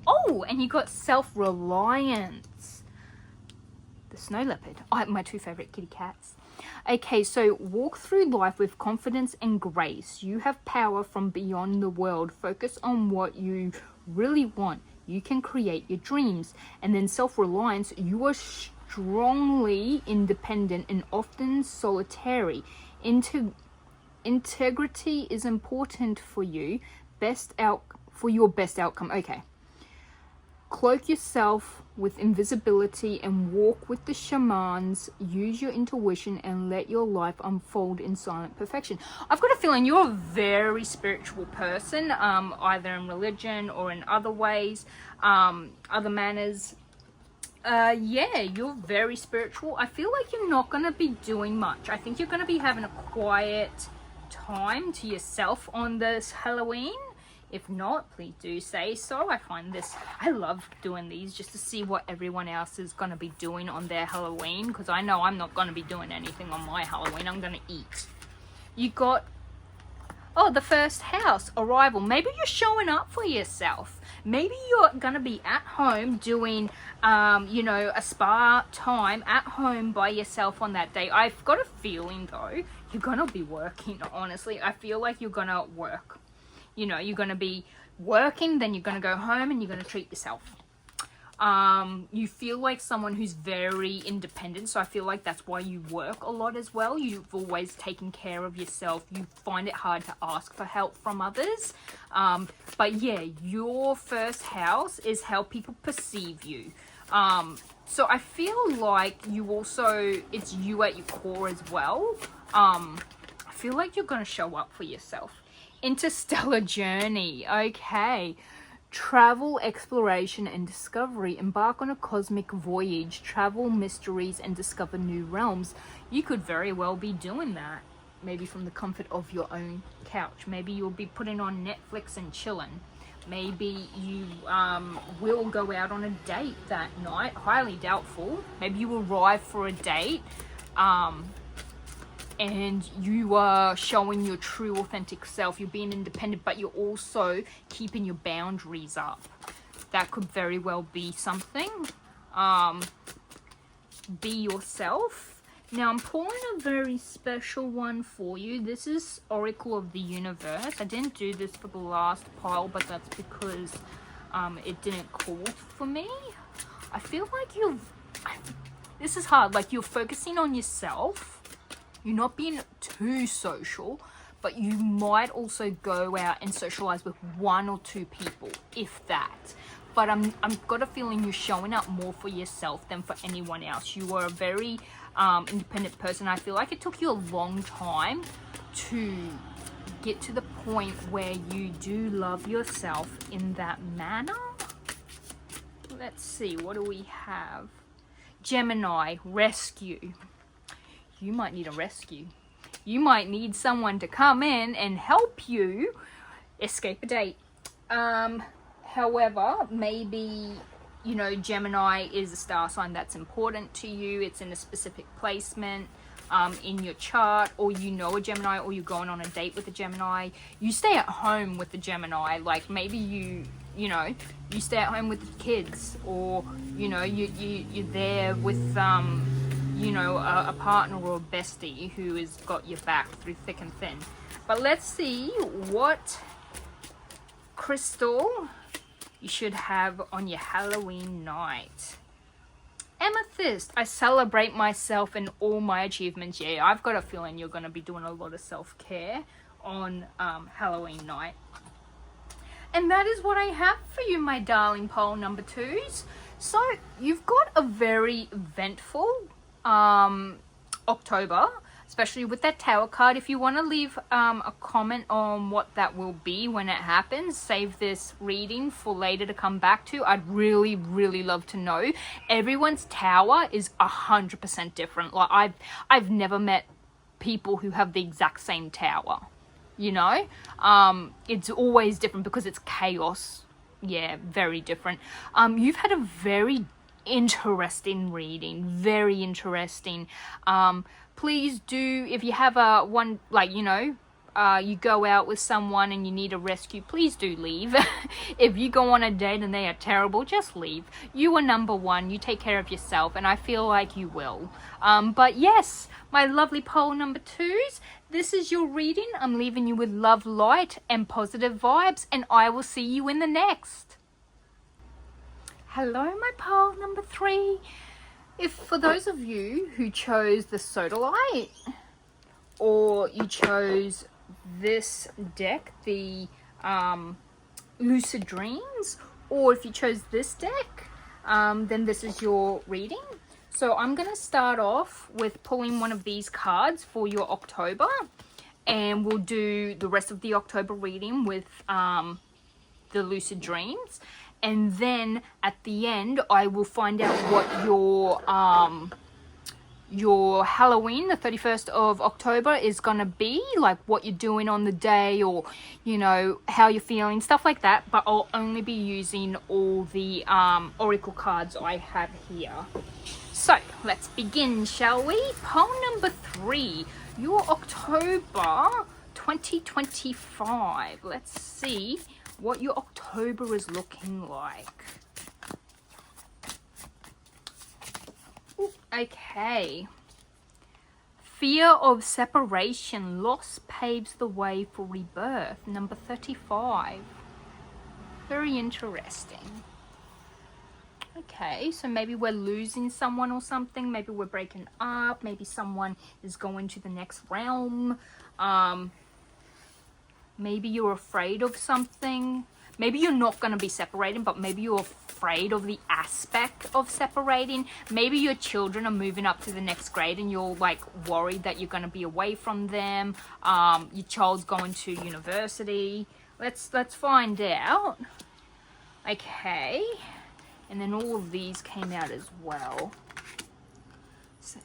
got self-reliance, the snow leopard. Oh, my 2 favorite kitty cats. Okay, so walk through life with confidence and grace. You have power from beyond the world. Focus on what you really want. You can create your dreams. And then self-reliance, you are strongly independent and often solitary. Integrity is important for you. For your best outcome. Okay. Cloak yourself with invisibility and walk with the shamans. Use your intuition and let your life unfold in silent perfection. I've got a feeling you're a very spiritual person, either in religion or in other ways, other manners. Yeah, you're very spiritual. I feel like you're not going to be doing much. I think you're going to be having a quiet time to yourself on this Halloween. If not, please do say so. I love doing these just to see what everyone else is going to be doing on their Halloween, because I know I'm not going to be doing anything on my Halloween. I'm going to eat. You got, the first house, arrival. Maybe you're showing up for yourself. Maybe you're going to be at home doing, a spa time at home by yourself on that day. I've got a feeling, though, you're going to be working, honestly. I feel like you're going to work. You're going to be working, then you're going to go home and you're going to treat yourself. You feel like someone who's very independent, so I feel like that's why you work a lot as well. You've always taken care of yourself. You find it hard to ask for help from others. But yeah, your first house is how people perceive you. So I feel like it's you at your core as well. I feel like you're going to show up for yourself. Interstellar journey. Okay. Travel, exploration, and discovery. Embark on a cosmic voyage. Travel mysteries and discover new realms. You could very well be doing that. Maybe from the comfort of your own couch. Maybe you'll be putting on Netflix and chilling. Maybe you will go out on a date that night. Highly doubtful. Maybe you arrive for a date. And you are showing your true authentic self. You're being independent, but you're also keeping your boundaries up. That could very well be something. Be yourself. Now I'm pulling a very special one for you. This is Oracle of the Universe. I didn't do this for the last pile, but that's because it didn't call for me. I feel like this is hard. Like, you're focusing on yourself. You're not being too social, but you might also go out and socialize with one or two people, if that. But I'm got a feeling you're showing up more for yourself than for anyone else. You are a very independent person. I feel like it took you a long time to get to the point where you do love yourself in that manner. Let's see, what do we have? Gemini, rescue. You might need a rescue. You might need someone to come in and help you escape a date. However, maybe, Gemini is a star sign that's important to you. It's in a specific placement in your chart, or a Gemini, or you're going on a date with a Gemini. You stay at home with the Gemini. Like, maybe you stay at home with the kids, or, you're there with, a partner or a bestie who has got your back through thick and thin. But let's see what crystal you should have on your Halloween night. Amethyst. I celebrate myself and all my achievements. Yeah, I've got a feeling you're going to be doing a lot of self-care on Halloween night. And that is what I have for you, my darling pole number 2s. So you've got a very eventful October, especially with that Tower card. If you want to leave a comment on what that will be when it happens, save this reading for later to come back to. I'd really, really love to know. Everyone's Tower is 100% different. Like, I've never met people who have the exact same Tower. It's always different because it's chaos. Yeah, very different. You've had a very interesting reading, very interesting. Please do, if you have you go out with someone and you need a rescue, please do leave. If you go on a date and they are terrible, just leave. You are number one. You take care of yourself, and I feel like you will. But yes, my lovely poll number twos, this is your reading. I'm leaving you with love, light, and positive vibes, and I will see you in the next. Hello, my poll number three. If for those of you who chose the Sodalite, or you chose this deck, the Lucid Dreams, or if you chose this deck, then this is your reading. So I'm going to start off with pulling one of these cards for your October, and we'll do the rest of the October reading with the Lucid Dreams. And then at the end, I will find out what your Halloween, the 31st of October, is going to be, like what you're doing on the day, or, you know, how you're feeling, stuff like that. But I'll only be using all the oracle cards I have here. So let's begin, shall we? Poll number three, your October 2025. Let's see what your October is looking like. Ooh, okay. Fear of separation, loss paves the way for rebirth. Number 35. Very interesting. Okay, so maybe we're losing someone or something. Maybe we're breaking up. Maybe someone is going to the next realm. Maybe you're afraid of something. Maybe you're not going to be separating, but maybe you're afraid of the aspect of separating. Maybe your children are moving up to the next grade and you're like worried that you're going to be away from them. Your child's going to university. Let's find out. Okay. And then all of these came out as well. So,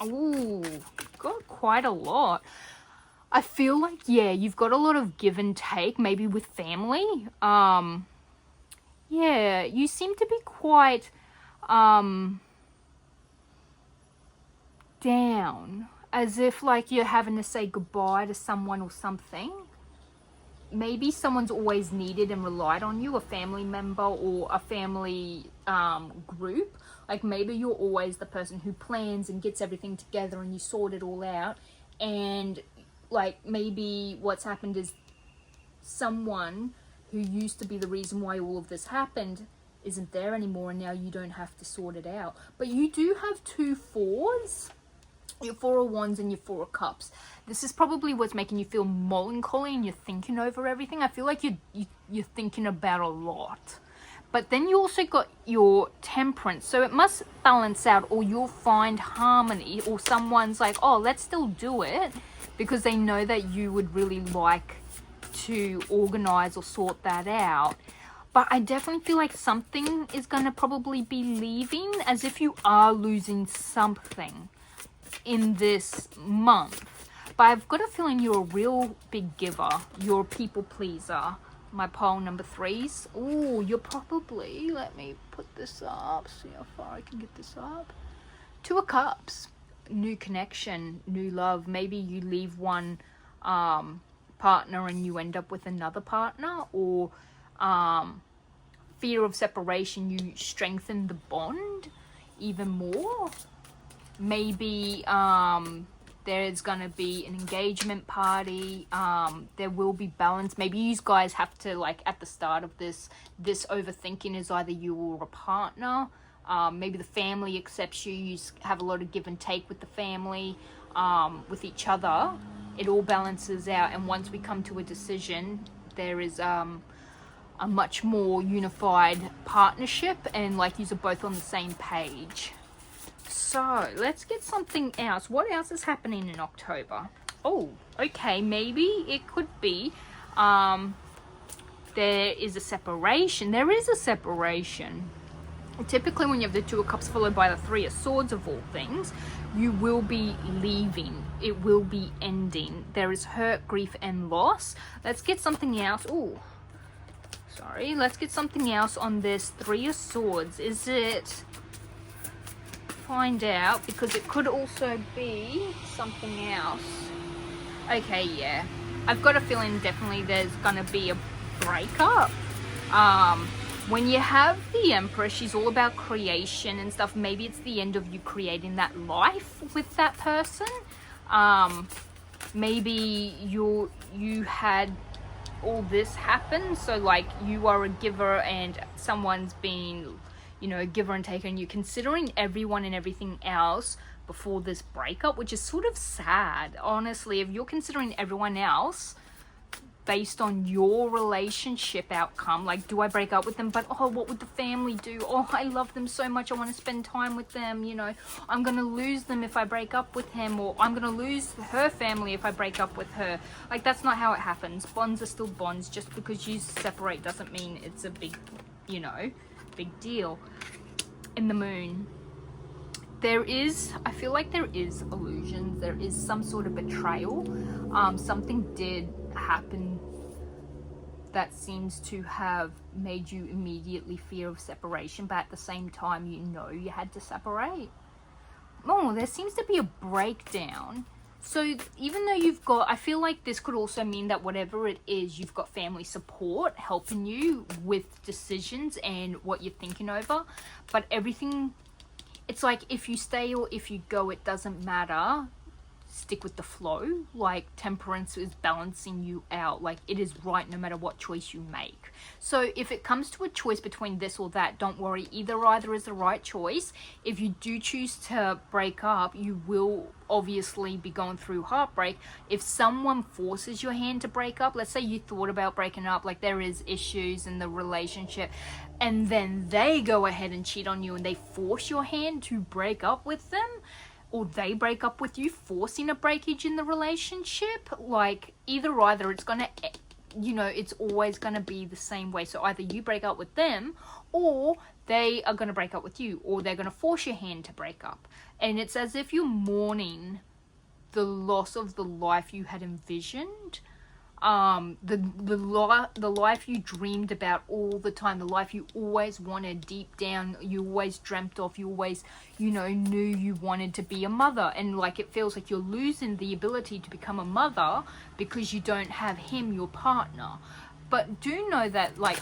ooh, got quite a lot. I feel like, yeah, you've got a lot of give and take, maybe with family. Yeah, you seem to be quite down, as if like you're having to say goodbye to someone or something. Maybe someone's always needed and relied on you, a family member or a family group. Like maybe you're always the person who plans and gets everything together and you sort it all out. And like maybe what's happened is someone who used to be the reason why all of this happened isn't there anymore, and now you don't have to sort it out. But you do have 2 4s. Your 4 of Wands and your 4 of Cups. This is probably what's making you feel melancholy and you're thinking over everything. I feel like you're thinking about a lot. But then you also got your Temperance. So it must balance out, or you'll find harmony, or someone's like, oh, let's still do it, because they know that you would really like to organize or sort that out. But I definitely feel like something is going to probably be leaving, as if you are losing something in this month. But I've got a feeling you're a real big giver. You're a people pleaser. My poll number 3s. Oh, you're probably, let me put this up, see how far I can get this up. 2 of Cups. New connection, new love. Maybe you leave one partner and you end up with another partner, or fear of separation, you strengthen the bond even more. Maybe there's gonna be an engagement party. There will be balance. Maybe you guys have to, like, at the start of this overthinking is either you or a partner. Maybe the family accepts you. You have a lot of give and take with the family, with each other. It all balances out, and once we come to a decision, there is a much more unified partnership, and like you're both on the same page. So let's get something else. What else is happening in October? Oh, okay, maybe it could be there is a separation. There is a separation. Typically when you have the 2 of Cups followed by the 3 of Swords, of all things, you will be leaving. It will be ending. There is hurt, grief, and loss. Let's get something else. Oh, sorry. Let's get something else on this 3 of Swords. Is it... Find out, because it could also be something else. Okay, yeah. I've got a feeling definitely there's gonna be a breakup. When you have the Emperor, she's all about creation and stuff. Maybe it's the end of you creating that life with that person. Maybe you had all this happen, so like you are a giver and someone's been, you know, giver and taker, and you're considering everyone and everything else before this breakup, which is sort of sad, honestly. If you're considering everyone else based on your relationship outcome, like, do I break up with them, but oh, what would the family do? Oh, I love them so much, I want to spend time with them, you know, I'm gonna lose them if I break up with him, or I'm gonna lose her family if I break up with her. Like, that's not how it happens. Bonds are still bonds. Just because you separate doesn't mean it's a big, you know, big deal. In the Moon, I feel like there is illusions, there is some sort of betrayal. Something did happen that seems to have made you immediately fear of separation, but at the same time, you know you had to separate. Oh, there seems to be a breakdown. So even though you've got, I feel like this could also mean that whatever it is, you've got family support helping you with decisions and what you're thinking over, but everything, it's like if you stay or if you go, it doesn't matter. Stick with the flow. Like, temperance is balancing you out. Like, it is right no matter what choice you make. So if it comes to a choice between this or that, don't worry, either is the right choice. If you do choose to break up, you will obviously be going through heartbreak. If someone forces your hand to break up, let's say you thought about breaking up, like there is issues in the relationship, and then they go ahead and cheat on you and they force your hand to break up with them, or they break up with you, forcing a breakage in the relationship, like either it's gonna, you know, it's always gonna be the same way. So either you break up with them, or they are gonna break up with you, or they're gonna force your hand to break up. And it's as if you're mourning the loss of the life you had envisioned, the life you dreamed about all the time, the life you always wanted deep down, you always dreamt of, you always, you know, knew you wanted to be a mother. And like, it feels like you're losing the ability to become a mother because you don't have him, your partner. But do know that, like,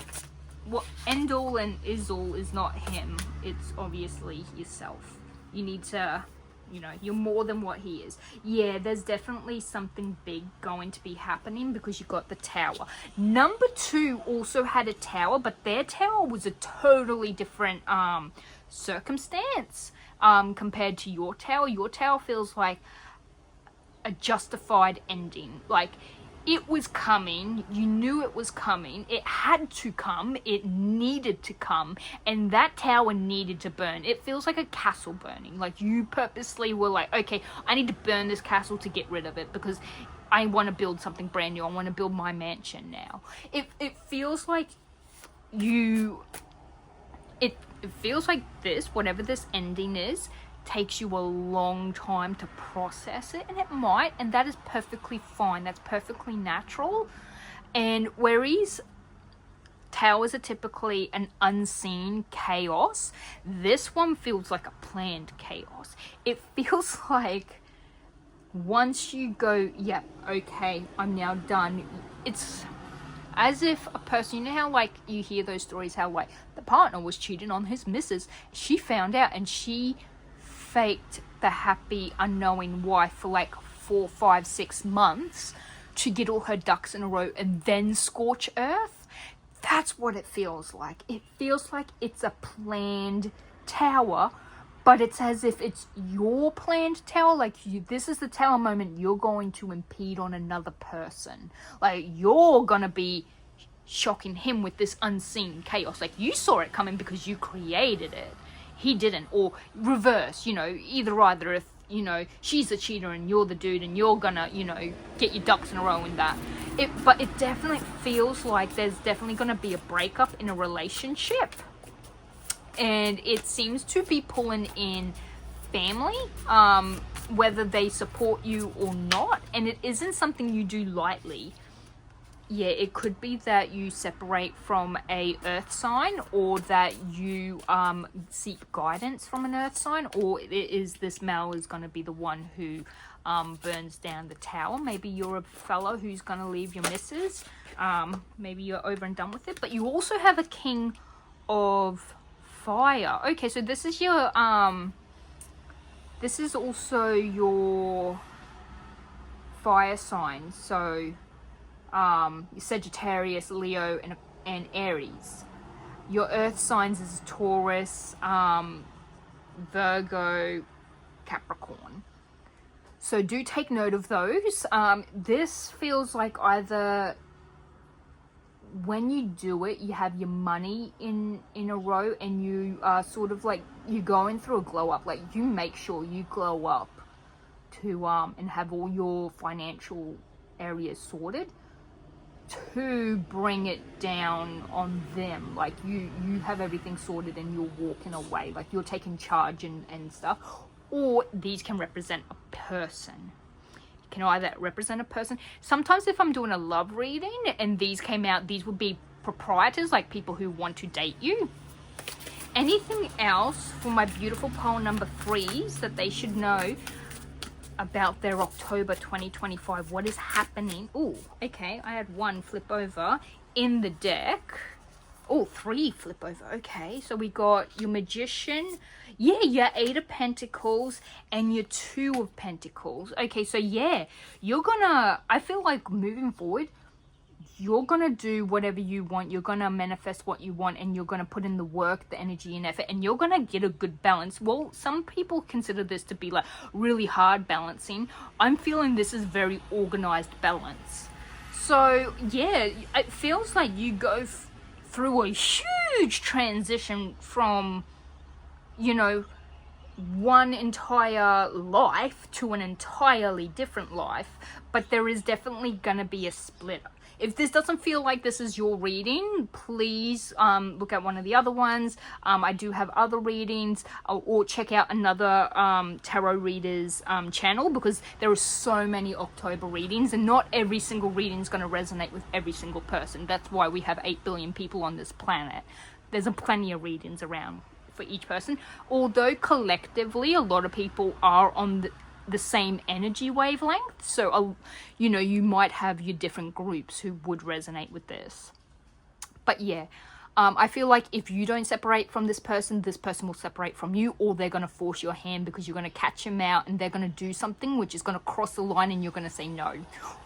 what end all and is all is not him, it's obviously yourself. You need to, you know, you're more than what he is. Yeah, there's definitely something big going to be happening because you got the Tower. Number 2 also had a Tower, but their Tower was a totally different circumstance compared to your Tower. Your Tower feels like a justified ending. Like, it was coming, you knew it was coming, it had to come, it needed to come, and that tower needed to burn. It feels like a castle burning. Like, you purposely were like, okay, I need to burn this castle to get rid of it because I want to build something brand new. I want to build my mansion now. It feels like it feels like this, whatever this ending is, takes you a long time to process it, and it might, and that is perfectly fine. That's perfectly natural. And whereas towers are typically an unseen chaos, this one feels like a planned chaos. It feels like once you go, yep, okay, I'm now done, it's as if a person, you know how like you hear those stories how like the partner was cheating on his missus, she found out and she faked the happy unknowing wife for like 4, 5, 6 months to get all her ducks in a row and then scorch earth. That's what it feels like. It feels like it's a planned tower, but it's as if it's your planned tower. Like, this is the tower moment you're going to impede on another person. Like, you're gonna be shocking him with this unseen chaos. Like, you saw it coming because you created it. He didn't. Or reverse, you know, either if, you know, she's the cheater and you're the dude and you're gonna, you know, get your ducks in a row in that. But it definitely feels like there's definitely gonna be a breakup in a relationship. And it seems to be pulling in family, whether they support you or not. And it isn't something you do lightly. Yeah, it could be that you separate from a earth sign, or that you seek guidance from an earth sign, or it is this male is going to be the one who burns down the tower. Maybe you're a fellow who's going to leave your missus. Maybe you're over and done with it. But you also have a king of fire. Okay, so this is your this is also your fire signs. So Sagittarius, Leo, and Aries. Your earth signs is Taurus, Virgo, Capricorn. So do take note of those. This feels like either when you do it, you have your money in a row, and you are sort of like, you're going through a glow up. Like, you make sure you glow up to and have all your financial areas sorted, to bring it down on them. Like, you have everything sorted and you're walking away, like you're taking charge and stuff. Or these can represent a person. It can either represent a person. Sometimes if I'm doing a love reading and these came out, these would be proprietors, like people who want to date you. Anything else for my beautiful pole number 3s that they should know about their October 2025? What is happening? Oh, okay, I had 1 flip over in the deck. Oh, 3 flip over. Okay, so we got your Magician, yeah, your 8 of Pentacles, and your 2 of Pentacles. Okay, so yeah, you're gonna, I feel like moving forward, you're gonna do whatever you want. You're gonna manifest what you want, and you're gonna put in the work, the energy and effort, and you're gonna get a good balance. Well, some people consider this to be like really hard balancing. I'm feeling this is very organized balance. So yeah, it feels like you go through a huge transition from, you know, one entire life to an entirely different life, but there is definitely gonna be a split. If this doesn't feel like this is your reading, please look at one of the other ones. I do have other readings, or check out another tarot readers channel, because there are so many October readings, and not every single reading is going to resonate with every single person. That's why we have 8 billion people on this planet. There's plenty of readings around for each person, although collectively a lot of people are on the same energy wavelength. So you know, you might have your different groups who would resonate with this. But yeah, I feel like if you don't separate from this person will separate from you, or they're going to force your hand because you're going to catch them out and they're going to do something which is going to cross the line and you're going to say no,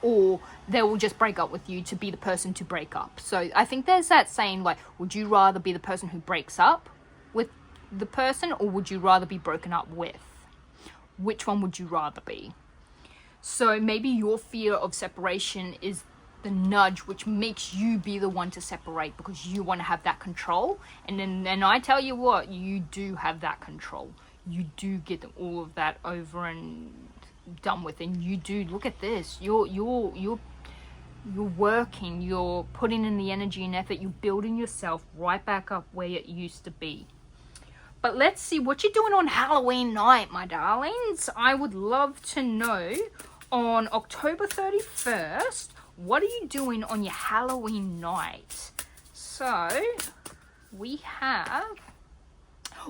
or they will just break up with you to be the person to break up. So I think there's that saying, like, would you rather be the person who breaks up with the person, or would you rather be broken up with? Which one would you rather be? So maybe your fear of separation is the nudge which makes you be the one to separate, because you want to have that control. And then I tell you what, you do have that control. You do get all of that over and done with, and you do. Look at this. You're working. You're putting in the energy and effort. You're building yourself right back up where it used to be. But let's see what you're doing on Halloween night, my darlings. I would love to know on October 31st, what are you doing on your Halloween night? So, we have,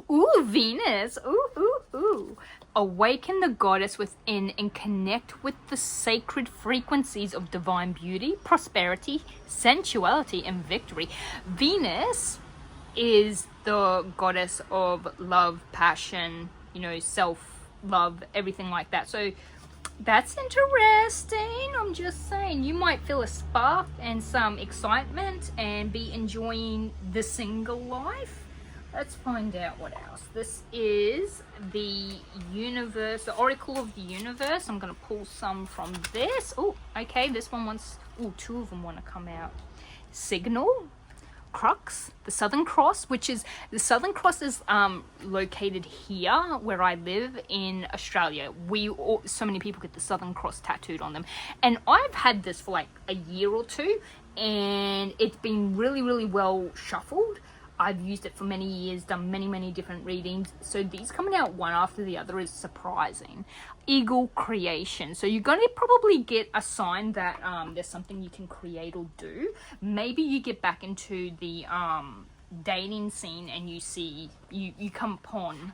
ooh, Venus, ooh. Awaken the goddess within and connect with the sacred frequencies of divine beauty, prosperity, sensuality, and victory. Venus is the goddess of love, passion, you know, self-love, everything like that. So that's interesting. I'm just saying, you might feel a spark and some excitement and be enjoying the single life. Let's find out what else. This is the universe, the oracle of the universe. I'm going to pull some from this. Oh, okay, this one wants, oh, 2 of them want to come out. Signal, Crux, the Southern Cross, which is, the Southern Cross is located here where I live in Australia. So many people get the Southern Cross tattooed on them, and I've had this for like a year or 2, and it's been really, really well shuffled. I've used it for many years, done many different readings. So these coming out one after the other is surprising. Eagle creation. So you're going to probably get a sign that there's something you can create or do. Maybe you get back into the dating scene and you see, come upon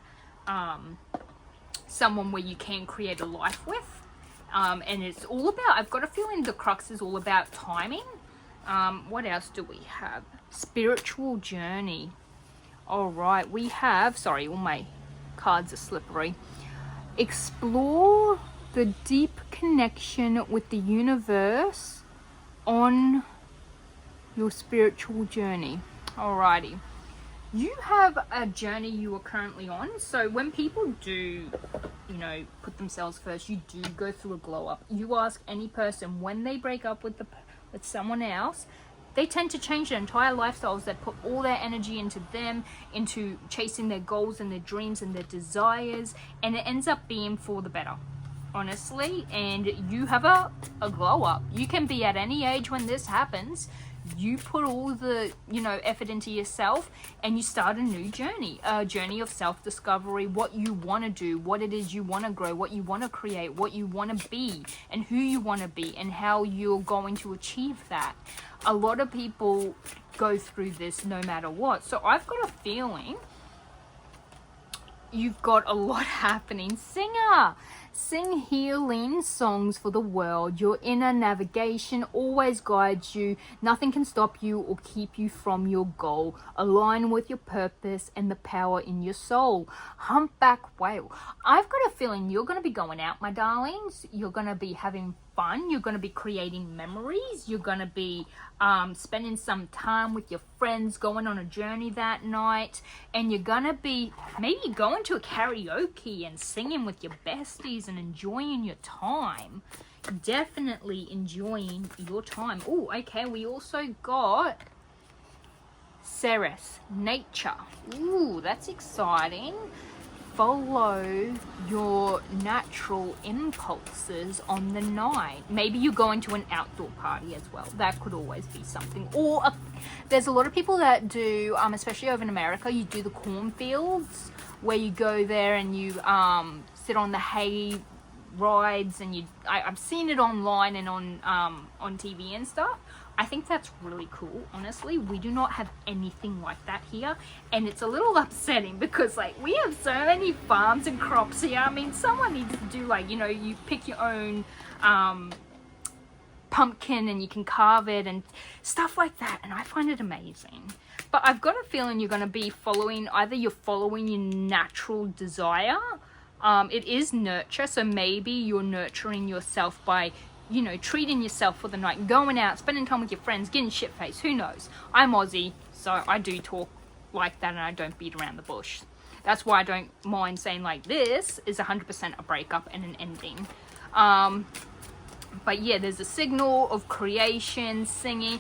someone where you can create a life with. And it's all about, I've got a feeling the crux is all about timing. What else do we have? Spiritual journey. All right, we have, sorry, all my cards are slippery. Explore the deep connection with the universe on your spiritual journey. Alrighty. You have a journey you are currently on. So when people do, put themselves first, you do go through a glow up. You ask any person when they break up with someone else, they tend to change their entire lifestyles, that put all their energy into them, into chasing their goals and their dreams and their desires, and it ends up being for the better, honestly. And you have a glow up. You can be at any age when this happens. You put all the effort into yourself, and you start a new journey, a journey of self-discovery, what you want to do, what it is you want to grow, what you want to create, what you want to be, and who you want to be, and how you're going to achieve that. A lot of people go through this no matter what. So I've got a feeling you've got a lot happening. Singer, sing healing songs for the world. Your inner navigation always guides you. Nothing can stop you or keep you from your goal. Align with your purpose and the power in your soul. Humpback whale. I've got a feeling you're going to be going out, my darlings. You're going to be having fun. You're going to be creating memories. You're going to be spending some time with your friends, going on a journey that night, and you're going to be maybe going to a karaoke and singing with your besties and enjoying your time. Definitely enjoying your time. Oh, okay, we also got Ceres, nature. Ooh, that's exciting. Follow your natural impulses on the night. Maybe you're going to an outdoor party as well. That could always be something. Or there's a lot of people that do, especially over in America, you do the cornfields where you go there and you sit on the hay rides, and I've seen it online and on TV and stuff. I think that's really cool, honestly. We do not have anything like that here, and it's a little upsetting because we have so many farms and crops here. I mean, someone needs to do you pick your own pumpkin and you can carve it and stuff like that, and I find it amazing. But I've got a feeling you're going to be following your natural desire. It is nurture, so maybe you're nurturing yourself by treating yourself for the night, going out, spending time with your friends, getting shit-faced, who knows. I'm Aussie, so I do talk like that and I don't beat around the bush. That's why I don't mind saying this is 100% a breakup and an ending. But yeah, there's a signal of creation, singing.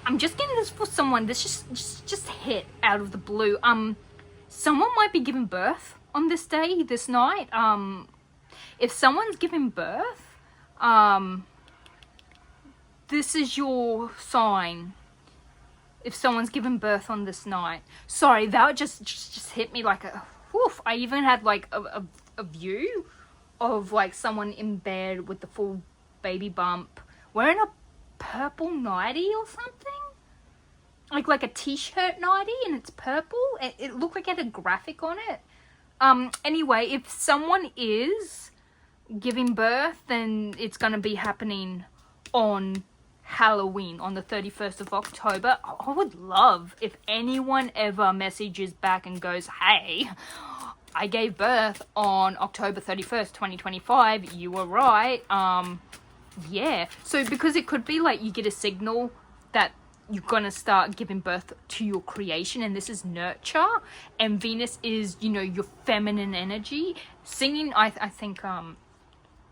I'm just getting this for someone. This just hit out of the blue. Someone might be giving birth on this day, this night. If someone's giving birth, this is your sign. If someone's given birth on this night. Sorry, that just hit me like a woof. I even had a view of someone in bed with the full baby bump wearing a purple nightie or something. Like a t-shirt nightie, and it's purple. It looked like it had a graphic on it. Anyway, if someone is giving birth, then it's going to be happening on Halloween, on the 31st of October. I would love if anyone ever messages back and goes, hey, I gave birth on October 31st, 2025. You were right. Yeah. So because it could be you get a signal that you're going to start giving birth to your creation, and this is nurture, and Venus is, your feminine energy. Singing, I think,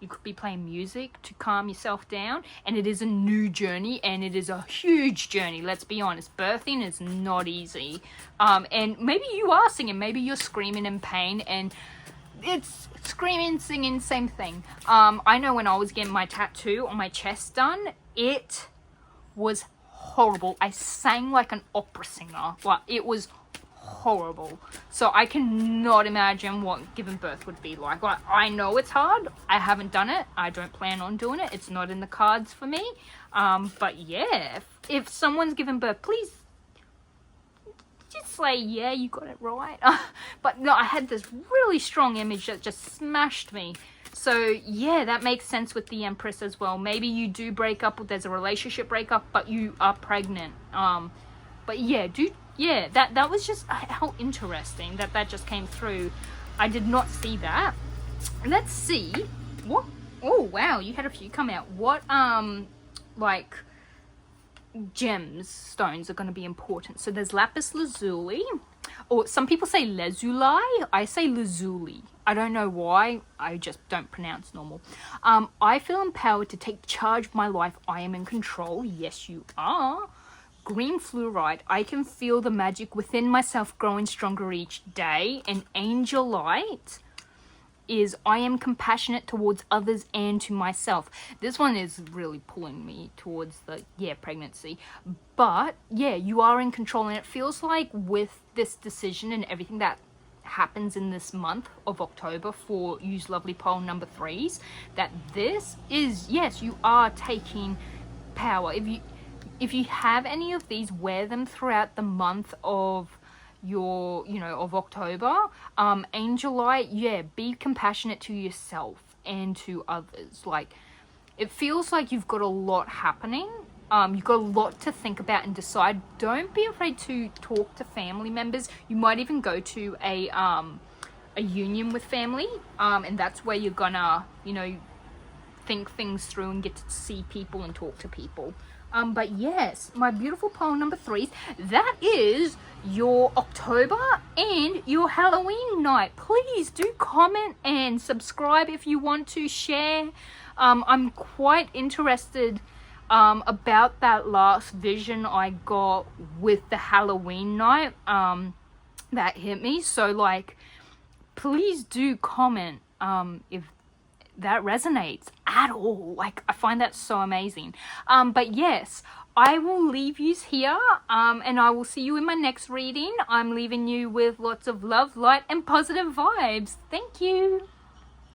you could be playing music to calm yourself down, and it is a new journey, and it is a huge journey. Let's be honest, birthing is not easy. And maybe you are singing, maybe you're screaming in pain, and it's screaming, singing, same thing. I know when I was getting my tattoo on my chest done, it was horrible. I sang like an opera singer. It was horrible. So I cannot imagine what giving birth would be like. I know it's hard. I haven't done it. I don't plan on doing it. It's not in the cards for me. But yeah, if someone's giving birth, please just say, yeah, you got it right. But no, I had this really strong image that just smashed me. So yeah, that makes sense with the Empress as well. Maybe you do break up, there's a relationship breakup, but you are pregnant. But yeah, that was just how interesting that just came through. I did not see that. Let's see what. Oh wow, you had a few come out. What like gems, stones are going to be important. So there's lapis lazuli, or some people say lazuli. I say lazuli. I don't know why. I just don't pronounce normal. I feel empowered to take charge of my life. I am in control. Yes, you are. Green fluorite. I can feel the magic within myself growing stronger each day. And angelite is I am compassionate towards others and to myself. This one is really pulling me towards the pregnancy. But yeah, you are in control, and it feels like with this decision and everything that happens in this month of October for Use Lovely Pole number 3s, that this is, yes, you are taking power. If you have any of these, wear them throughout the month of of October. Angelite, yeah, be compassionate to yourself and to others. Like, it feels like you've got a lot happening. You've got a lot to think about and decide. Don't be afraid to talk to family members. You might even go to a union with family, and that's where you're gonna, think things through and get to see people and talk to people. But yes, my beautiful pole number 3s, that is your October and your Halloween night. Please do comment and subscribe if you want to share. I'm quite interested about that last vision I got with the Halloween night that hit me. So like, please do comment if that resonates at all. Like, I find that so amazing. But yes, I will leave you here, and I will see you in my next reading. I'm leaving you with lots of love, light, and positive vibes. Thank you.